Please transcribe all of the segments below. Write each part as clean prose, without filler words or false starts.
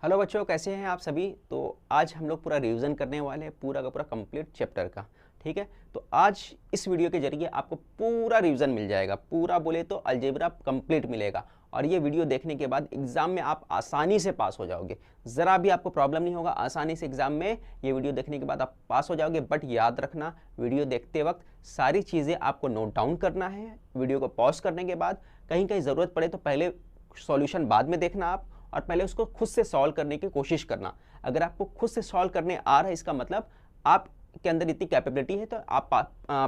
Hello बच्चों, कैसे हैं आप सभी। तो आज हम लोग पूरा रिवीजन करने वाले हैं, पूरा का पूरा कंप्लीट चैप्टर का। ठीक है, तो आज इस वीडियो के जरिए आपको पूरा रिवीजन मिल जाएगा, पूरा बोले तो अलजेब्रा कंप्लीट मिलेगा। और ये वीडियो देखने के बाद एग्जाम में आप आसानी से पास हो जाओगे, ज़रा भी आपको प्रॉब्लम नहीं होगा। आसानी से एग्जाम में ये वीडियो देखने के बाद आप पास हो जाओगे। बट याद रखना, वीडियो देखते वक्त सारी चीज़ें आपको नोट डाउन करना है। वीडियो को पॉज करने के बाद कहीं कहीं ज़रूरत पड़े तो पहले सॉल्यूशन बाद में देखना आप, और पहले उसको खुद से सॉल्व करने की कोशिश करना। अगर आपको खुद से सॉल्व करने आ रहा है, इसका मतलब आपके अंदर इतनी कैपेबिलिटी है, तो आप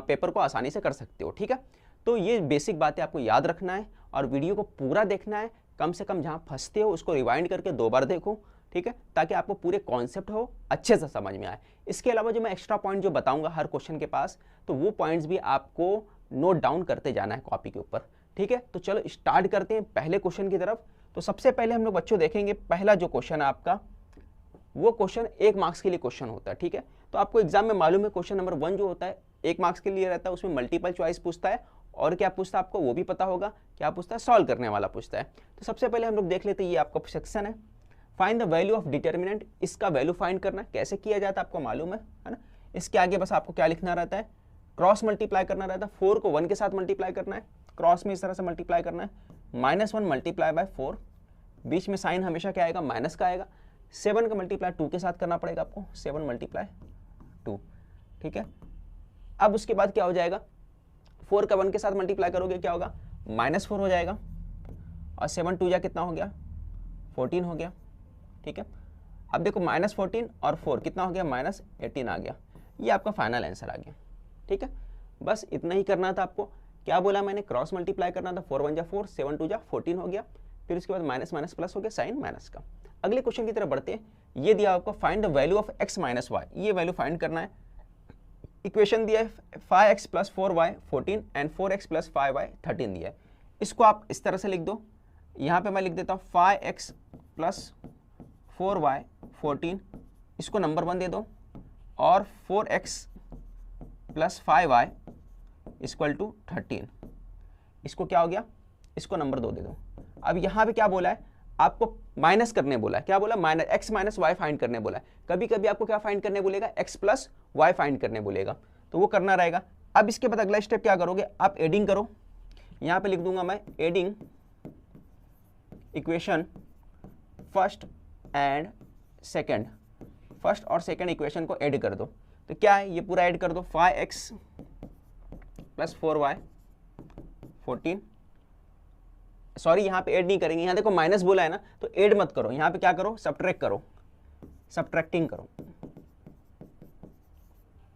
पेपर को आसानी से कर सकते हो। ठीक है, तो ये बेसिक बातें आपको याद रखना है और वीडियो को पूरा देखना है। कम से कम जहाँ फंसते हो उसको रिवाइंड करके 2 बार देखो। ठीक है, ताकि आपको पूरे कॉन्सेप्ट हो अच्छे से समझ में आए। इसके अलावा जो मैं एक्स्ट्रा पॉइंट जो बताऊंगा हर क्वेश्चन के पास, तो वो पॉइंट्स भी आपको नोट डाउन करते जाना है कॉपी के ऊपर। ठीक है, तो चलो स्टार्ट करते हैं पहले क्वेश्चन की तरफ। तो सबसे पहले हम लोग बच्चों देखेंगे पहला जो क्वेश्चन है आपका, वो क्वेश्चन 1 मार्क्स के लिए क्वेश्चन होता है। ठीक है, तो आपको एग्जाम में मालूम है क्वेश्चन नंबर 1 जो होता है 1 मार्क्स के लिए रहता है, उसमें मल्टीपल चॉइस पूछता है। और क्या पूछता है आपको वो भी पता होगा, क्या पूछता है, सॉल्व करने वाला पूछता है। तो सबसे पहले हम लोग देख लेते हैं, ये आपका सेक्शन है find the value of determinant. इसका वैल्यू फाइंड करना कैसे किया जाता है आपको मालूम है ना। इसके आगे बस आपको क्या लिखना रहता है, क्रॉस मल्टीप्लाई करना रहता है। 4 को 1 के साथ मल्टीप्लाई करना है, क्रॉस में इस तरह से मल्टीप्लाई करना है। -1 मल्टीप्लाई बाय 4, बीच में साइन हमेशा क्या आएगा, माइनस का आएगा। 7 का मल्टीप्लाई 2 के साथ करना पड़ेगा आपको, 7 मल्टीप्लाई 2। ठीक है, अब उसके बाद क्या हो जाएगा, 4 का 1 के साथ मल्टीप्लाई करोगे क्या होगा, -4 हो जाएगा। और 7 2 जा कितना हो गया, 14 हो गया। ठीक है, अब देखो -14 और 4 कितना हो गया, -18 आ गया। ये आपका फाइनल आंसर आ गया। ठीक है, बस इतना ही करना था आपको। क्या बोला मैंने, क्रॉस मल्टीप्लाई करना था। 4 1 जा 4, 7 2 जा 14 हो गया। फिर उसके बाद माइनस माइनस प्लस हो गया, साइन माइनस का। अगले क्वेश्चन की तरफ बढ़ते हैं। ये दिया आपको find the value of x minus y, ये वैल्यू फाइंड करना है। इक्वेशन दिया है 5x plus 4y 14 and 4x plus 5y 13 दिया है। इसको आप इस तरह से लिख दो। यहाँ पे मैं लिख देता हूँ 5x प्लस 4y 14, इसको नंबर 1 दे दो। और 4x plus 5y equal to 13, इसको क्या हो गया, इसको नंबर 2 दे दो। अब यहाँ पे क्या बोला है, आपको माइनस करने बोला है। क्या बोला, x माइनस वाई फाइंड करने बोला है। कभी कभी आपको क्या फाइंड करने बोलेगा, x प्लस वाई फाइंड करने बोलेगा, तो वो करना रहेगा। अब इसके बाद अगला स्टेप क्या करोगे, आप एडिंग करो। यहाँ पे लिख दूंगा मैं adding equation first and second, first और सेकेंड इक्वेशन को ऐड कर दो। तो क्या है, ये पूरा ऐड कर दो। 5x प्लस 4y 14, सॉरी यहाँ पे ऐड नहीं करेंगे, यहाँ देखो माइनस बोला है ना, तो ऐड मत करो। यहाँ पे क्या करो, सब्ट्रैक्ट करो, सब्ट्रैक्टिंग करो।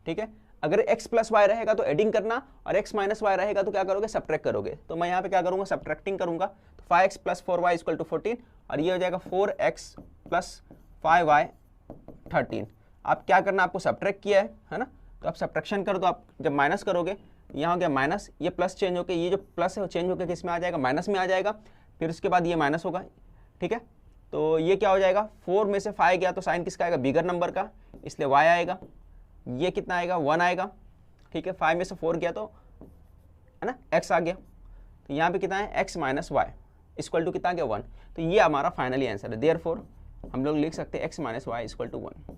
ठीक है, अगर x प्लस वाई रहेगा तो एडिंग करना, और x माइनस वाई रहेगा तो क्या करोगे, सब्ट्रैक्ट करोगे। तो मैं यहाँ पे क्या करूंगा, सब्ट्रैक्टिंग करूंगा। तो 5x plus 4y equal to 14, और ये हो जाएगा 4x प्लस 5y 13। आप क्या करना, आपको सब्ट्रैक्ट किया है ना, तो आप सब्ट्रैक्शन कर दो। आप जब माइनस करोगे, यहाँ हो गया माइनस, ये प्लस चेंज होकर, ये जो प्लस है वो चेंज होकर किस में आ जाएगा, माइनस में आ जाएगा। फिर उसके बाद ये माइनस होगा। ठीक है, तो ये क्या हो जाएगा, 4 में से 5 गया तो साइन किसका आएगा, बिगर नंबर का, इसलिए y आएगा। ये कितना आएगा, 1 आएगा। ठीक है, 5 में से 4 गया तो है ना x आ गया। तो यहाँ पे कितना है, x minus y equal to कितना आ गया, 1। तो ये हमारा फाइनली आंसर है। देयरफॉर हम लोग लिख सकते हैं x minus y equal to 1।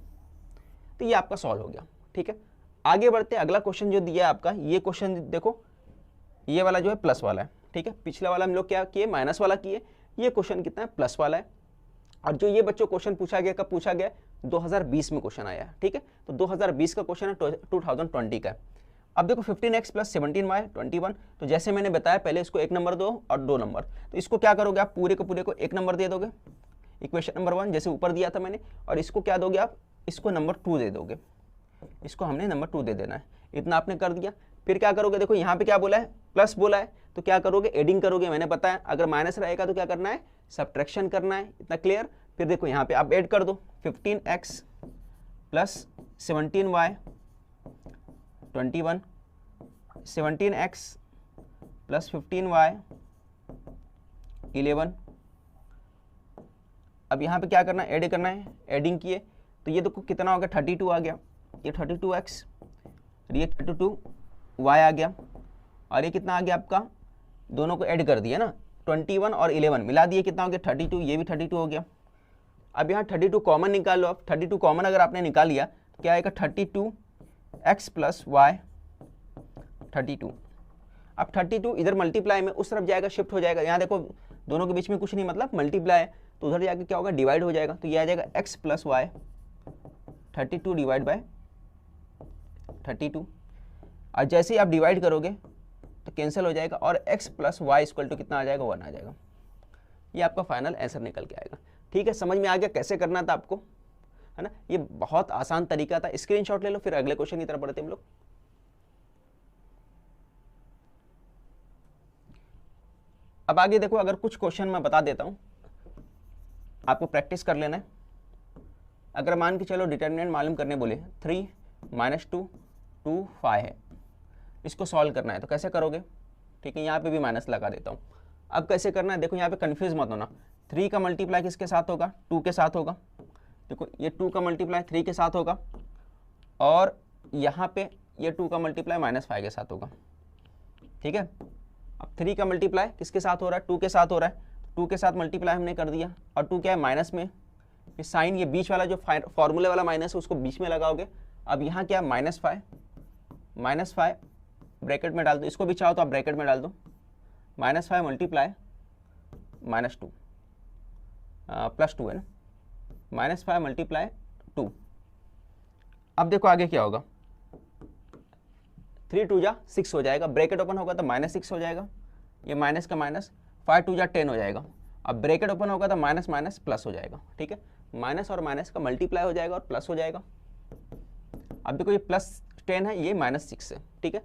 तो ये आपका सॉल्व हो गया। ठीक है, आगे बढ़ते हैं। अगला क्वेश्चन जो दिया है आपका, ये क्वेश्चन देखो, ये वाला जो है प्लस वाला है। ठीक है, पिछला वाला हम लोग क्या किए, माइनस वाला किए। ये क्वेश्चन कितना है, प्लस वाला है। और जो ये बच्चों क्वेश्चन पूछा गया, कब पूछा गया, 2020 में क्वेश्चन आया है। ठीक है, तो 2020 का क्वेश्चन है, 2020 का है। अब देखो 15x प्लस 17y 21, तो जैसे मैंने बताया पहले, इसको 1 नंबर दो और 2 नंबर। तो इसको क्या करोगे, आप पूरे को 1 नंबर दे दोगे, इक्वेशन नंबर 1 जैसे ऊपर दिया था मैंने। और इसको क्या दोगे आप, इसको नंबर 2 दे दोगे। इसको हमने नंबर 2 दे देना है। इतना आपने कर दिया। फिर क्या करोगे, देखो यहाँ पे क्या बोला है, प्लस बोला है, तो क्या करोगे, एडिंग करोगे। मैंने बताया अगर माइनस रहेगा तो क्या करना है, सब्ट्रैक्शन करना है। इतना क्लियर। फिर देखो यहाँ पे आप ऐड कर दो, 15x plus 17y 21, 17x plus 15y 11। अब यहाँ पे क्या करना है, ऐड करना है। एडिंग किए तो ये देखो कितना हो गया, 32 आ गया। ये 32x, ये 32y आ गया। और ये कितना आ गया आपका, दोनों को ऐड कर दिया ना, 21 और 11 मिला दिए, कितना हो गया, 32। ये भी 32 हो गया। अब यहाँ 32 कॉमन निकाल लो। अब 32 कॉमन अगर आपने निकाल लिया तो क्या आएगा 32x प्लस वाई 32। अब 32 इधर मल्टीप्लाई में उस तरफ जाएगा, शिफ्ट हो जाएगा। यहाँ देखो दोनों के बीच में कुछ नहीं, मतलब मल्टीप्लाई है, तो उधर जाके क्या होगा डिवाइड हो जाएगा। तो ये आ जाएगा x plus y 32 divide by 32। और जैसे ही आप डिवाइड करोगे तो कैंसिल हो जाएगा और x plus y equal to कितना आ जाएगा 1 आ जाएगा। ये आपका फाइनल आंसर निकल के आएगा। ठीक है, समझ में आ गया कैसे करना था आपको, है ना। ये बहुत आसान तरीका था। स्क्रीनशॉट ले लो, फिर अगले क्वेश्चन की तरफ बढ़ते हम लोग। अब आगे देखो, अगर कुछ क्वेश्चन मैं बता देता हूं, आपको प्रैक्टिस कर लेना है। अगर मान के चलो डिटरमिनेंट मालूम करने बोले 3 - 2 2 5 है, इसको सॉल्व करना है तो कैसे करोगे। ठीक है, यहाँ पे भी माइनस लगा देता हूँ। अब कैसे करना है देखो, यहाँ पे कंफ्यूज मत होना। 3 का मल्टीप्लाई किसके साथ होगा, 2 के साथ होगा। देखो ये 2 का मल्टीप्लाई 3 के साथ होगा, और यहाँ पे ये 2 का मल्टीप्लाई -5 के साथ होगा। ठीक है, अब 3 का मल्टीप्लाई किसके साथ हो रहा है, 2 के साथ हो रहा है। 2 के साथ मल्टीप्लाई हमने कर दिया, और 2 क्या है माइनस में, ये साइन, ये बीच वाला जो फॉर्मूले वाला माइनस है उसको बीच में लगाओगे। अब यहाँ क्या -5 ब्रैकेट में डाल दो, इसको भी चाहो तो आप ब्रैकेट में डाल दो। -5 मल्टीप्लाई -2 +2 है ना, -5 मल्टीप्लाई 2। अब देखो आगे क्या होगा, 3 2 जा 6 हो जाएगा, ब्रैकेट ओपन होगा तो -6 हो जाएगा, ये माइनस का माइनस, 5 2 जा 10 हो जाएगा। अब ब्रैकेट ओपन होगा तो माइनस माइनस प्लस हो जाएगा। ठीक है, माइनस और माइनस का मल्टीप्लाई हो जाएगा और प्लस हो जाएगा। अब देखो ये +10 है, ये -6 है। ठीक है,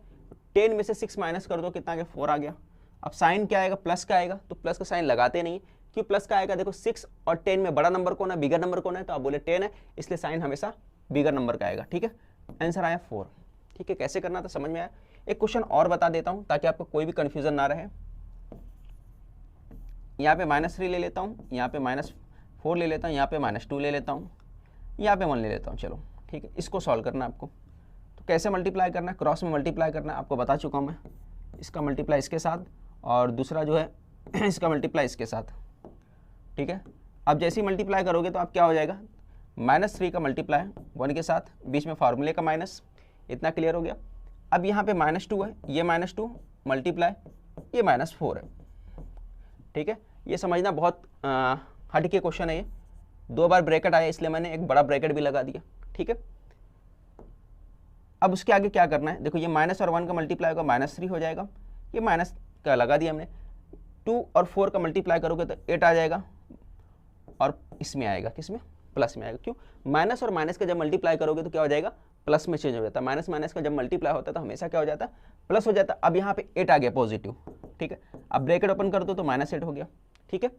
10 में से 6 माइनस कर दो, कितना आ गया 4 आ गया। अब साइन क्या आएगा, प्लस का आएगा, तो प्लस का साइन लगाते नहीं, क्यों प्लस का आएगा, देखो 6 और 10 में बड़ा नंबर कौन है, बिगर नंबर कौन है, तो आप बोले 10 है, इसलिए साइन हमेशा बिगर नंबर का आएगा। ठीक है, आंसर आया 4। ठीक है, कैसे करना था समझ में आया। एक क्वेश्चन और बता देता हूँ ताकि आपको कोई भी कन्फ्यूजन ना रहे। यहाँ पे -3 ले लेता हूँ, यहाँ पे -4 ले लेता हूँ, यहाँ पे -2 ले लेता हूँ, यहाँ पे 1 ले लेता हूँ। चलो ठीक है, इसको सॉल्व करना है आपको। तो कैसे मल्टीप्लाई करना है, क्रॉस में मल्टीप्लाई करना है, आपको बता चुका हूँ मैं। इसका मल्टीप्लाई इसके साथ, और दूसरा जो है इसका मल्टीप्लाई इसके साथ। ठीक है, अब जैसे ही मल्टीप्लाई करोगे तो आप क्या हो जाएगा, -3 का मल्टीप्लाई 1 के साथ, बीच में फार्मूले का माइनस, इतना क्लियर हो गया। अब यहाँ पे -2 है, ये -2 मल्टीप्लाई ये -4 है। ठीक है, ये समझना बहुत हट के क्वेश्चन है ये। 2 बार ब्रैकेट आया इसलिए मैंने एक बड़ा ब्रैकेट भी लगा दिया। ठीक है, अब उसके आगे क्या करना है, देखो ये माइनस और 1 का मल्टीप्लाई होगा -3 हो जाएगा, ये माइनस का लगा दिया हमने। 2 और 4 का मल्टीप्लाई करोगे तो 8 आ जाएगा, और इसमें आएगा किसमें, प्लस में आएगा। क्यों, माइनस और माइनस का जब मल्टीप्लाई करोगे तो क्या हो जाएगा, प्लस में चेंज हो जाता है। माइनस माइनस का जब मल्टीप्लाई होता है तो हमेशा क्या हो जाता है, प्लस हो जाता है। अब यहाँ पे 8 आ गया पॉजिटिव। ठीक है, अब ब्रैकेट ओपन कर दो तो -8 हो गया। ठीक है,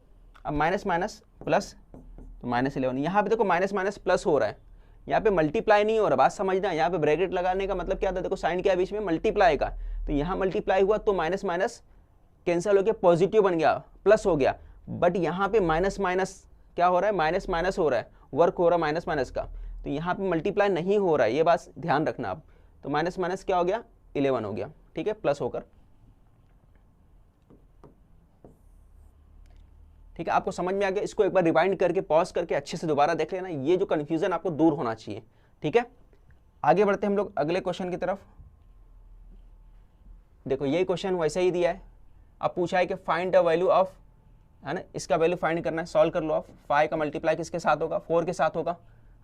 अब माइनस माइनस प्लस तो -11। यहाँ पे देखो माइनस माइनस प्लस हो रहा है, यहाँ पे मल्टीप्लाई नहीं हो रहा, बात समझना। यहाँ पे ब्रैकेट लगाने का मतलब क्या था, देखो साइन क्या है बीच में, मल्टीप्लाई का, तो यहाँ मल्टीप्लाई हुआ तो माइनस माइनस कैंसिल हो गया, पॉजिटिव बन गया, प्लस हो गया। बट यहाँ पे माइनस माइनस क्या हो रहा है, माइनस माइनस हो रहा है, वर्क हो रहा है माइनस माइनस का, तो यहाँ पे मल्टीप्लाई नहीं हो रहा है, ये बात ध्यान रखना आप। तो माइनस माइनस क्या हो गया, 11 हो गया। ठीक है, प्लस होकर। ठीक है, आपको समझ में आ गया। इसको एक बार रिवाइंड करके पॉज करके अच्छे से दोबारा देख लेना, ये जो कंफ्यूजन आपको दूर होना चाहिए। ठीक है, आगे बढ़ते हम लोग अगले क्वेश्चन की तरफ। देखो यही क्वेश्चन वैसे ही दिया है, अब पूछा है कि फाइंड द वैल्यू ऑफ, है ना, इसका वैल्यू फाइंड करना है, सॉल्व कर लो आप। 5 का मल्टीप्लाई किसके साथ होगा, 4 के साथ होगा,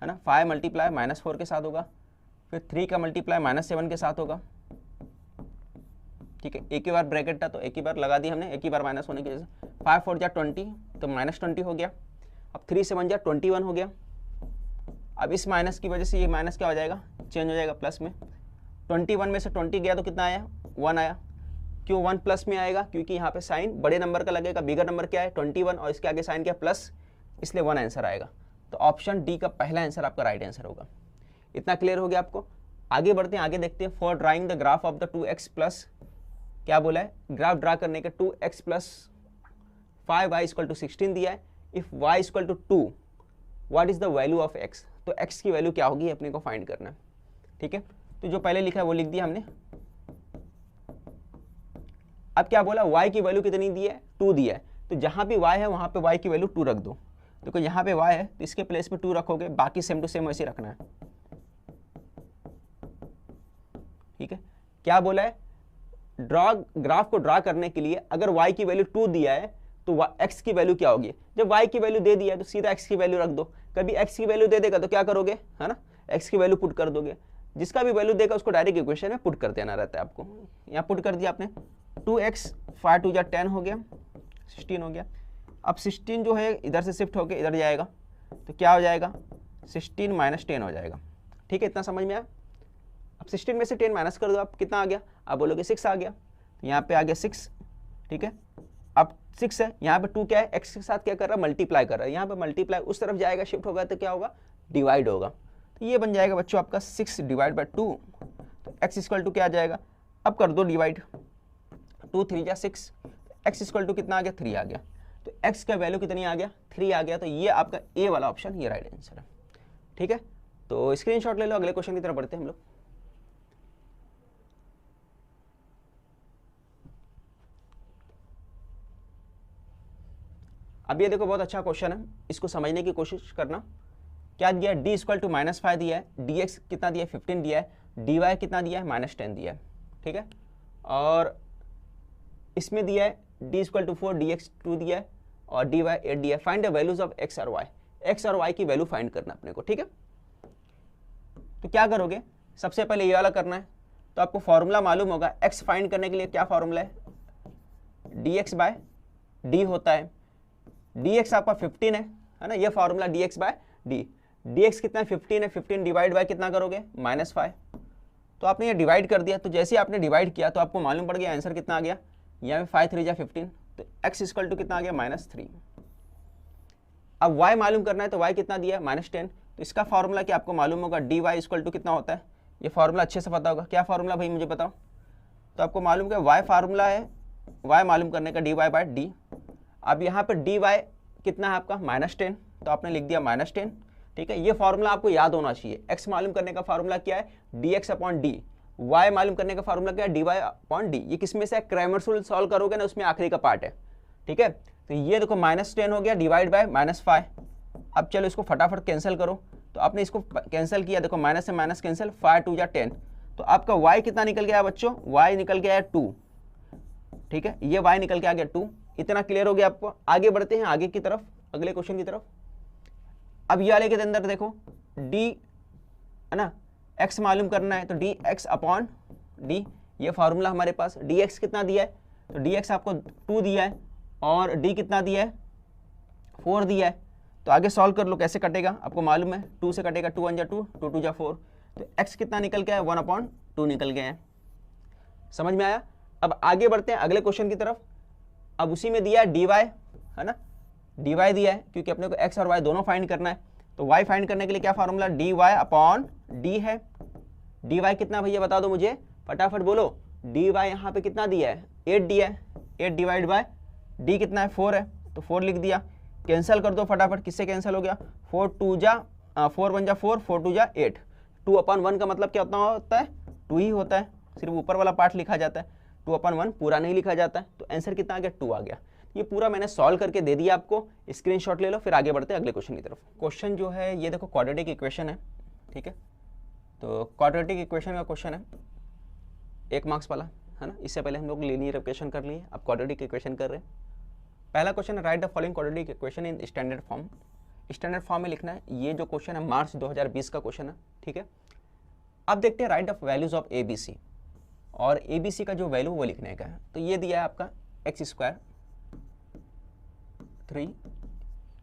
है ना। 5 मल्टीप्लाई -4 के साथ होगा, फिर 3 का मल्टीप्लाई -7 के साथ होगा। ठीक है, एक ही बार ब्रैकेट था तो एक ही बार लगा दी हमने, एक ही बार माइनस होने की वजह से। 5 4 जा 20 तो -20 हो गया। अब 3 7 जा 21 हो गया। अब इस माइनस की वजह से ये माइनस क्या हो जाएगा, चेंज हो जाएगा प्लस में। 21 में से 20 गया तो कितना आया, 1 आया। क्यों 1 प्लस में आएगा, क्योंकि यहाँ पे साइन बड़े नंबर का लगेगा, बिगर नंबर क्या है 21, और इसके आगे साइन क्या प्लस, इसलिए 1 आंसर आएगा। तो ऑप्शन डी का पहला आंसर आपका राइट आंसर होगा। इतना क्लियर हो गया आपको। आगे बढ़ते हैं, आगे देखते हैं। For drawing the graph of the 2x plus, क्या बोला है, ग्राफ ड्रा करने के 2x plus 5y equal to 16 दिया है। If y equal to 2, what is the value of x, तो x की वैल्यू क्या होगी अपने को फाइंड करना है। ठीक है, तो जो पहले लिखा है वो लिख दिया हमने। अब क्या बोला, y की वैल्यू कितनी दी है, 2 दिया है, तो जहां भी y है वहां पे y की वैल्यू 2 रख दो। देखो यहाँ पे y है तो इसके प्लेस पे 2 रखोगे, बाकी सेम टू सेम वैसे ही रखना है। ठीक है, क्या बोला है, ग्राफ को ड्रा करने के लिए अगर y की वैल्यू 2 दिया है तो x की वैल्यू क्या होगी। जब y की वैल्यू दे दिया है तो सीधा x की वैल्यू रख दो। कभी x की वैल्यू दे देगा तो क्या करोगे, है ना, x की वैल्यू पुट कर दोगे। जिसका भी वैल्यू देगा उसको डायरेक्ट इक्वेशन में पुट कर देना रहता है आपको। यहाँ पुट कर दिया आपने, 2x 5 2 10 हो गया, 16 हो गया। अब 16 जो है इधर से शिफ्ट होकर इधर जाएगा तो क्या हो जाएगा, 16 माइनस 10 हो जाएगा। ठीक है, इतना समझ में आया। अब 16 में से 10 माइनस कर दो, आप कितना आ गया, आप बोलोगे 6 आ गया। तो यहाँ पे आ गया 6। ठीक है, अब 6 है, यहाँ पे 2 क्या है, x के साथ क्या कर रहा है, मल्टीप्लाई कर रहा है। यहाँ पे मल्टीप्लाई उस तरफ जाएगा, शिफ्ट होगा तो क्या होगा, डिवाइड होगा। तो ये बन जाएगा बच्चों आपका 6 डिवाइड बाई 2, तो x इक्वल टू क्या आ जाएगा, अब कर दो डिवाइड, 2 3 जा 6, x इक्वल टू कितना आ गया, 3 आ गया। तो x का वैल्यू कितनी आ गया, 3 आ गया। तो ये आपका ए वाला ऑप्शन ये राइट आंसर है। ठीक है, तो स्क्रीनशॉट ले लो, अगले क्वेश्चन की तरफ बढ़ते हैं हम लोग। अब ये देखो बहुत अच्छा क्वेश्चन है, इसको समझने की कोशिश करना। क्या दिया है, d इक्वल टू -5 दिया है, dx कितना दिया है, 15 दिया है, dy कितना दिया है, -10 दिया है। ठीक है, और इसमें दिया है d इक्वल टू 4, dx 2 दिया है और dy 8 दिया है। Find the values of x और y, x और y की वैल्यू फाइंड करना अपने को। ठीक है, तो क्या करोगे, सबसे पहले ये वाला करना है। तो आपको फॉर्मूला मालूम होगा, x फाइंड करने के लिए क्या फॉर्मूला है, dx बाय d होता है। dx आपका 15 है ना, ये formula dx by d। dx कितना है, 15 है, 15 डिवाइड बाय कितना करोगे, -5। तो आपने ये डिवाइड कर दिया, तो जैसे ही आपने डिवाइड किया तो आपको मालूम पड़ गया आंसर कितना आ गया, यहाँ पे 5 3 जा 15, तो x इक्वल टू कितना आ गया, -3। अब y मालूम करना है, तो y कितना दिया है, -10। तो इसका फॉर्मूला क्या आपको मालूम होगा, dy इक्वल टू कितना होता है, ये फॉर्मूला अच्छे से पता होगा। क्या फॉर्मूला भाई मुझे बताओ, तो आपको मालूम है y फार्मूला है, y मालूम करने का dy बाय d। अब यहाँ पे dy कितना है आपका, -10, तो आपने लिख दिया -10। ठीक है, ये फॉर्मूला आपको याद होना चाहिए। x मालूम करने का फॉर्मूला क्या है, dx अपॉन d। y मालूम करने का फॉर्मूला क्या है, dy अपॉन d। ये किसमें से क्रैमर्स रूल सॉल्व करोगे ना, उसमें आखिरी का पार्ट है। ठीक है, तो ये देखो -10 हो गया डिवाइड बाय -5। अब चलो इसको फटाफट कैंसिल करो, तो आपने इसको कैंसिल किया, देखो माइनस से माइनस कैंसिल, 5 2 जा 10। तो आपका y कितना निकल गया बच्चों, y निकल गया है 2। ठीक है, ये y निकल के आ गया 2। इतना क्लियर हो गया आपको। आगे बढ़ते हैं आगे की तरफ, अगले क्वेश्चन की तरफ। अब ये वाले के अंदर देखो d है ना, x मालूम करना है, तो dx अपॉन d, ये फार्मूला हमारे पास। dx कितना दिया है, तो dx आपको 2 दिया है और d कितना दिया है, 4 दिया है। तो आगे सॉल्व कर लो, कैसे कटेगा आपको मालूम है, 2 से कटेगा, 2 1 जा 2, 2 2 जा 4। तो x कितना निकल गया है, 1/2 निकल गया है। समझ में आया। अब आगे बढ़ते हैं अगले क्वेश्चन की तरफ। अब उसी में दिया है dy है ना, dy दिया है क्योंकि अपने को x और y दोनों फाइंड करना है। तो y फाइंड करने के लिए क्या फार्मूला, dy अपॉन d है। dy कितना भैया बता दो मुझे, फटाफट बोलो। dy यहाँ पे कितना दिया है, 8 दिया है, 8 डिवाइड बाय d कितना है, 4 है, तो 4 लिख दिया। कैंसिल कर दो फटाफट, किससे कैंसिल हो गया, 4 2 जा 4 1 जा 4, 4 2 जा 8। 2/1 का मतलब क्या होता है, 2 ही होता है, सिर्फ ऊपर वाला पार्ट लिखा जाता है, 2/1 पूरा नहीं लिखा जाता है। तो आंसर कितना आ गया, 2 आ गया। ये पूरा मैंने सॉल्व करके दे दिया आपको, स्क्रीनशॉट ले लो। फिर आगे बढ़ते हैं अगले क्वेश्चन की तरफ। क्वेश्चन जो है ये देखो क्वाड्रेटिक इक्वेशन है। ठीक है, तो क्वाड्रेटिक इक्वेशन का क्वेश्चन है 1 मार्क्स वाला, है ना। इससे पहले हम लोग लीनियर इक्वेशन कर लिए, अब क्वाड्रेटिक इक्वेशन कर रहे हैं। पहला क्वेश्चन है, right the following quadratic equation in standard form. Standard form में लिखना है। ये जो क्वेश्चन है मार्च 2020 का क्वेश्चन है। ठीक है, अब देखते हैं right the values of A B C, और ए बी सी का जो वैल्यू वो लिखने का है। तो ये दिया है आपका x² 3,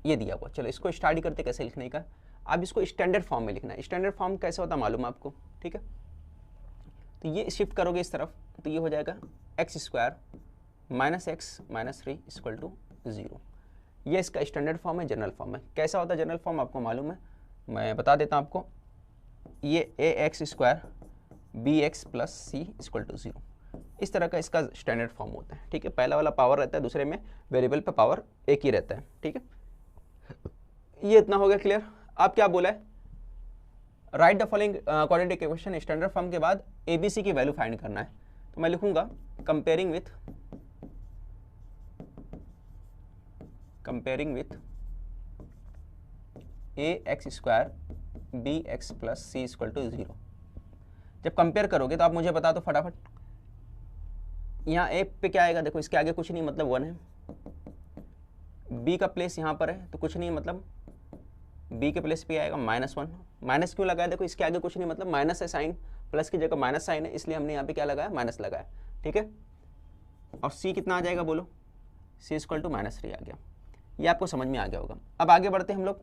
ये दिया हुआ। चलो इसको स्टार्ट करते कैसे लिखने का। अब इसको स्टैंडर्ड फॉर्म में लिखना है। स्टैंडर्ड फॉर्म कैसे होता है मालूम है आपको। ठीक है, तो ये शिफ्ट करोगे इस तरफ, तो ये हो जाएगा x² -x -3 = 0। ये इसका स्टैंडर्ड फॉर्म है, जनरल फॉर्म है। कैसा होता है जनरल फॉर्म आपको मालूम है, मैं बता देता हूँ आपको। ये ax² bx + c = 0, इस तरह का इसका स्टैंडर्ड फॉर्म होता है। ठीक है, पहला वाला पावर रहता है, दूसरे में वेरिएबल पे पावर एक ही रहता है। ठीक है, ये इतना हो गया क्लियर। अब क्या बोला है, right the following quadratic equation. Standard form के बाद एबीसी की वैल्यू फाइंड करना है। तो मैं लिखूंगा comparing with a x square b x plus c equal to 0। जब कंपेयर करोगे तो आप मुझे बता दो फटाफट, यहाँ ए पे क्या आएगा, देखो इसके आगे कुछ नहीं मतलब 1 है, बी का प्लेस यहाँ पर है तो कुछ नहीं मतलब बी के प्लेस पे आएगा -1। माइनस क्यों लगाया, देखो इसके आगे कुछ नहीं मतलब माइनस है साइन, प्लस की जगह माइनस साइन है, इसलिए हमने यहाँ पे क्या लगाया, माइनस लगाया, ठीक है। और सी कितना आ जाएगा बोलो, सी इक्वल टू -3 आ गया। ये आपको समझ में आ गया होगा। अब आगे बढ़ते हैं हम लोग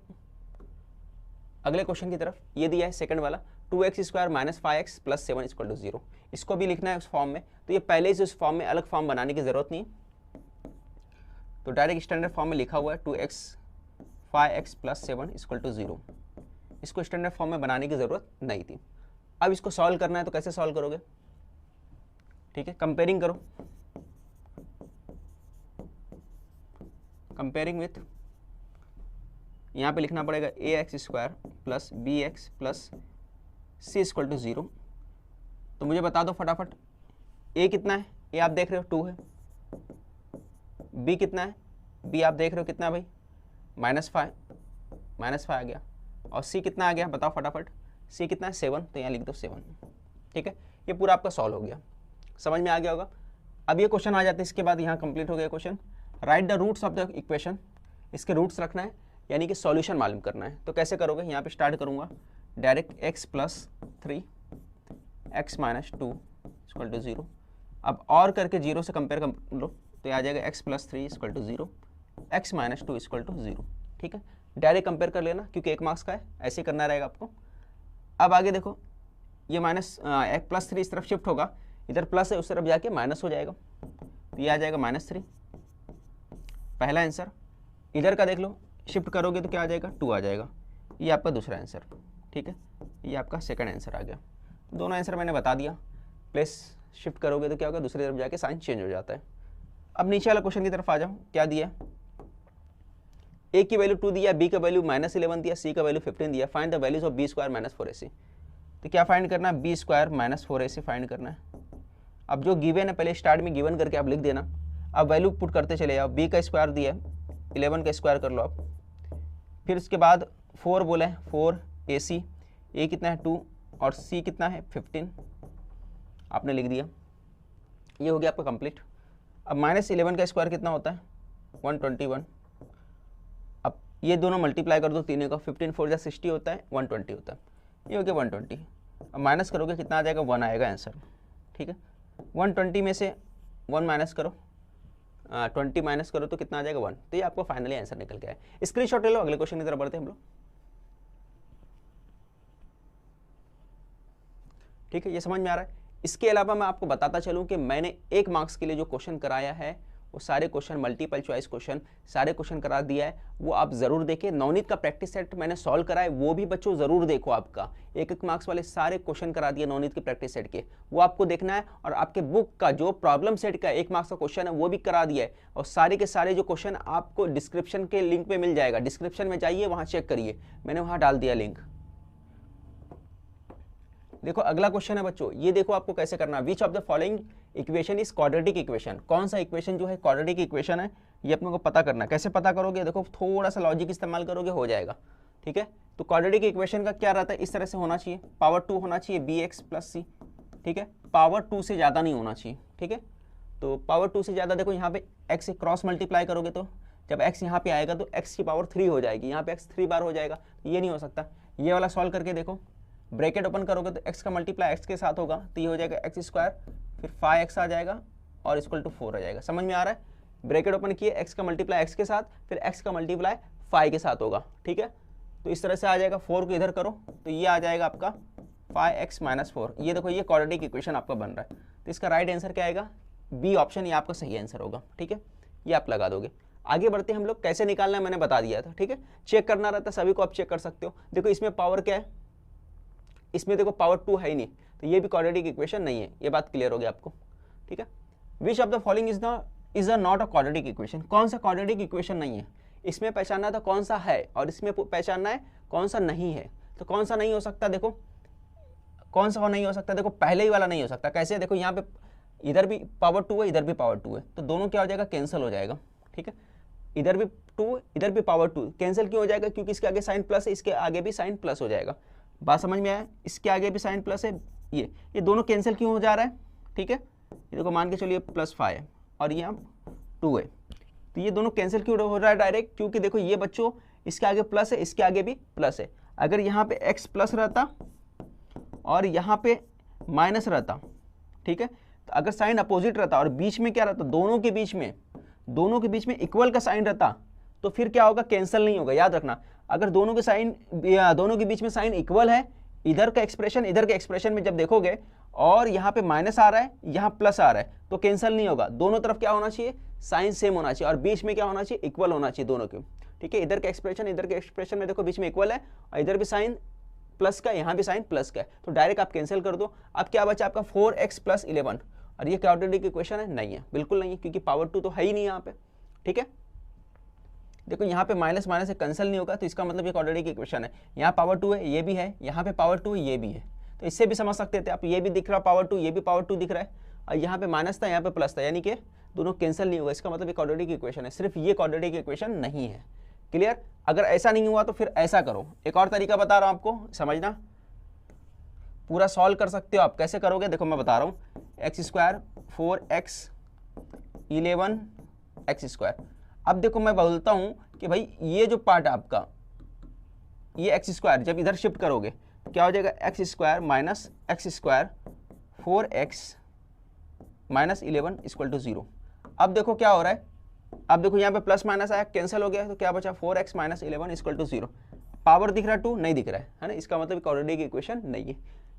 अगले क्वेश्चन की तरफ। ये दिया है सेकंड वाला, 2x square minus 5x plus 7 equal to 0। इसको भी लिखना है उस फॉर्म में, तो ये पहले से उस फॉर्म में अलग फॉर्म बनाने की जरूरत नहीं, तो डायरेक्ट स्टैंडर्ड फॉर्म में लिखा हुआ है 2x 5x plus 7 equal to 0। इसको स्टैंडर्ड फॉर्म में बनाने की जरूरत नहीं थी। अब इसको सॉल्व करना है तो कैसे सॉल्व करोगे, ठीक है, कंपेयरिंग करो, कंपेयरिंग विथ, यहाँ पे लिखना पड़ेगा a x square plus b x plus c equal to 0। तो मुझे बता दो फटाफट, ए कितना है, ए आप देख रहे हो 2 है, बी कितना है, बी आप देख रहे हो कितना है भाई, -5 आ गया, और सी कितना आ गया बताओ फटाफट, सी कितना है 7, तो यहाँ लिख दो 7, ठीक है। ये पूरा आपका सॉल्व हो गया, समझ में आ गया होगा। अब ये क्वेश्चन आ जाते हैं, इसके बाद यहाँ कंप्लीट हो गया question. Right the roots of the equation, इसके रूट्स रखना है यानी कि सॉल्यूशन मालूम करना है। तो कैसे करोगे, यहाँ पे स्टार्ट करूँगा direct x plus 3 x minus 2 equal to 0। अब और करके 0 से कंपेयर कर लो तो ये आ जाएगा x plus 3 equal to 0, x minus 2 equal to 0, ठीक है। डायरेक्ट कंपेयर कर लेना क्योंकि 1 मार्क्स का है, ऐसे ही करना रहेगा आपको। अब आगे देखो, ये +3 इस तरफ शिफ्ट होगा, इधर प्लस है उस तरफ जाके माइनस हो जाएगा, तो ये आ जाएगा -3, पहला आंसर। इधर का देख लो, शिफ्ट करोगे तो क्या आ जाएगा, 2 आ जाएगा, ये आपका दूसरा आंसर, ठीक है। ये आपका सेकंड आंसर आ गया। दोनों आंसर मैंने बता दिया, प्लेस शिफ्ट करोगे तो क्या होगा, दूसरी तरफ जाके साइन चेंज हो जाता है। अब नीचे वाला क्वेश्चन की तरफ आ जाओ, क्या दिया, ए की वैल्यू 2 दिया, बी का वैल्यू -11 दिया, सी का वैल्यू 15 दिया, find the values of b square minus 4ac। तो क्या फाइंड करना है, B square minus 4ac find करना है। अब जो गिवन है पहले स्टार्ट में गिवन करके आप लिख देना, अब वैल्यू पुट करते चले जाओ। बी का स्क्वायर दिया 11 का स्क्वायर कर लो आप, फिर उसके बाद 4 बोला है 4ac, ए कितना है 2 और सी कितना है 15, आपने लिख दिया। ये हो गया आपका कंप्लीट। अब -11 का स्क्वायर कितना होता है 121, अब ये दोनों मल्टीप्लाई कर दो तीनों का, 15 4 60 होता है, 120 होता है, ये हो गया 120। अब माइनस करोगे कितना आ जाएगा, 1 आएगा आंसर, ठीक है। 120 में से 1 माइनस करो, 20 माइनस करो तो कितना आ जाएगा 1, तो ये आपको फाइनली आंसर निकल गया है। स्क्रीनशॉट ले लो, अगले क्वेश्चन की तरफ बढ़ते हैं हम लोग, ठीक है। ये समझ में आ रहा है। इसके अलावा मैं आपको बताता चलूं कि मैंने 1 मार्क्स के लिए जो क्वेश्चन कराया है वो सारे क्वेश्चन मल्टीपल चॉइस क्वेश्चन सारे क्वेश्चन करा दिया है, वो आप जरूर देखें। नवनीत का प्रैक्टिस सेट मैंने सॉल्व कराया, वो भी बच्चों जरूर देखो। आपका 1 मार्क्स वाले सारे क्वेश्चन करा दिए नवनीत के प्रैक्टिस सेट के, वो आपको देखना है। और आपके बुक का जो प्रॉब्लम सेट का 1 मार्क्स का क्वेश्चन है वो भी करा दिया है, और सारे के सारे जो क्वेश्चन आपको डिस्क्रिप्शन के लिंक पे मिल जाएगा। डिस्क्रिप्शन में जाइए, वहां चेक करिए, मैंने वहां डाल दिया लिंक। देखो अगला क्वेश्चन है बच्चों, ये देखो आपको कैसे करना है। Which of the following equation is quadratic equation, कौन सा इक्वेशन जो है क्वाड्रेटिक इक्वेशन है, ये अपने को पता करना है। कैसे पता करोगे, देखो थोड़ा सा लॉजिक इस्तेमाल करोगे हो जाएगा, ठीक है। तो क्वाड्रेटिक इक्वेशन का क्या रहता है, इस तरह से होना चाहिए, पावर 2 होना चाहिए bx प्लस c, ठीक है। पावर 2 से ज़्यादा नहीं होना चाहिए, ठीक है। तो पावर 2 से ज़्यादा, देखो यहाँ पे x से क्रॉस मल्टीप्लाई करोगे तो जब x यहाँ पे आएगा तो x की पावर 3 हो जाएगी, यहाँ पे x 3 बार हो जाएगा, ये नहीं हो सकता। ये वाला सॉल्व करके देखो, ब्रैकेट ओपन करोगे तो x का मल्टीप्लाई x के साथ होगा, तो ये हो जाएगा x स्क्वायर, फिर 5x आ जाएगा और इक्वल टू 4 आ जाएगा। समझ में आ रहा है, ब्रैकेट ओपन किए, x का मल्टीप्लाई x के साथ, फिर x का मल्टीप्लाई 5 के साथ होगा, ठीक है। तो इस तरह से आ जाएगा, 4 को इधर करो तो ये आ जाएगा आपका 5x माइनस 4। ये देखो ये क्वाड्रेटिक इक्वेशन आपका बन रहा है, तो इसका राइट आंसर क्या आएगा, बी ऑप्शन, ये आपका सही आंसर होगा, ठीक है। ये आप लगा दोगे। आगे बढ़ते हैं हम लोग, कैसे निकालना है मैंने बता दिया था, ठीक है। चेक करना रहता है सभी को, आप चेक कर सकते हो। देखो इसमें पावर क्या है, इसमें देखो पावर 2 है ही नहीं, तो ये भी क्वाड्रेटिक इक्वेशन नहीं है, ये बात क्लियर होगी आपको, ठीक है। Which of the following is not a quadratic equation, कौन सा क्वाड्रेटिक इक्वेशन नहीं है। इसमें पहचानना था कौन सा है और इसमें पहचानना है कौन सा नहीं है। तो कौन सा नहीं हो सकता, देखो कौन सा नहीं हो सकता, देखो पहले ही वाला नहीं हो सकता। कैसे, देखो यहाँ पे इधर भी पावर 2 है, इधर भी पावर 2 है, तो दोनों क्या हो जाएगा, कैंसिल हो जाएगा, ठीक है। इधर भी 2, इधर भी पावर 2, कैंसिल क्यों हो जाएगा? क्योंकि इसके आगे साइन प्लस है, इसके आगे भी साइन प्लस हो जाएगा। बात समझ में आया? इसके आगे भी साइन प्लस है, ये दोनों कैंसिल क्यों हो जा रहा है? ठीक है, ये देखो मान के चलिए +5 है और ये 2 है, तो ये दोनों कैंसिल क्यों हो रहा है डायरेक्ट? क्योंकि देखो ये बच्चों इसके आगे प्लस है, इसके आगे भी प्लस है। अगर यहाँ पे x प्लस रहता और यहाँ पे माइनस रहता, ठीक है, तो अगर साइन अपोजिट रहता और बीच में क्या रहता, दोनों के बीच में इक्वल का साइन रहता, तो फिर क्या होगा? कैंसिल नहीं होगा। याद रखना, अगर दोनों के बीच में साइन इक्वल है, इधर का एक्सप्रेशन में जब देखोगे और यहाँ पे माइनस आ रहा है, यहाँ प्लस आ रहा है, तो कैंसिल नहीं होगा। दोनों तरफ क्या होना चाहिए? साइन सेम होना चाहिए और बीच में क्या होना चाहिए? इक्वल होना चाहिए दोनों के। ठीक है, इधर के एक्सप्रेशन में देखो बीच में इक्वल है और इधर भी साइन प्लस का, यहाँ भी साइन प्लस का है, तो डायरेक्ट आप कैंसिल कर दो। अब क्या बचा आपका? 4x + 11, और ये क्वाड्रेटिक इक्वेशन है? नहीं है, बिल्कुल नहीं है, क्योंकि पावर 2 तो है ही नहीं यहाँ पे। ठीक है, देखो यहाँ पे माइनस से कैंसिल नहीं होगा, तो इसका मतलब ये क्वाड्रेटिक इक्वेशन है। यहाँ पावर 2 है, ये भी है, यहाँ पे पावर 2 है, ये भी है, तो इससे भी समझ सकते थे आप, ये भी दिख रहा पावर 2, ये भी पावर 2 दिख रहा है, और यहाँ पे माइनस था, यहाँ पे प्लस था, यानी कि दोनों कैंसिल नहीं होगा। इसका मतलब ये क्वाड्रेटिक इक्वेशन है, सिर्फ ये क्वाड्रेटिक इक्वेशन नहीं है। क्लियर? अगर ऐसा नहीं हुआ तो फिर ऐसा करो, एक और तरीका बता रहा हूँ आपको, समझना, पूरा सॉल्व कर सकते हो आप। कैसे करोगे? देखो मैं बता रहा हूँ, x² 4x 11x²। अब देखो मैं बोलता हूँ कि भाई ये जो पार्ट आपका, ये x² जब इधर शिफ्ट करोगे क्या हो जाएगा? x² - x² 4x - 11 = 0। अब देखो क्या हो रहा है, अब देखो यहाँ पे प्लस माइनस आया, कैंसिल हो गया, तो क्या बचा? 4x - 11 = 0। पावर दिख रहा है 2, नहीं दिख रहा है ना, इसका मतलब क्वाड्रेटिक इक्वेशन नहीं है।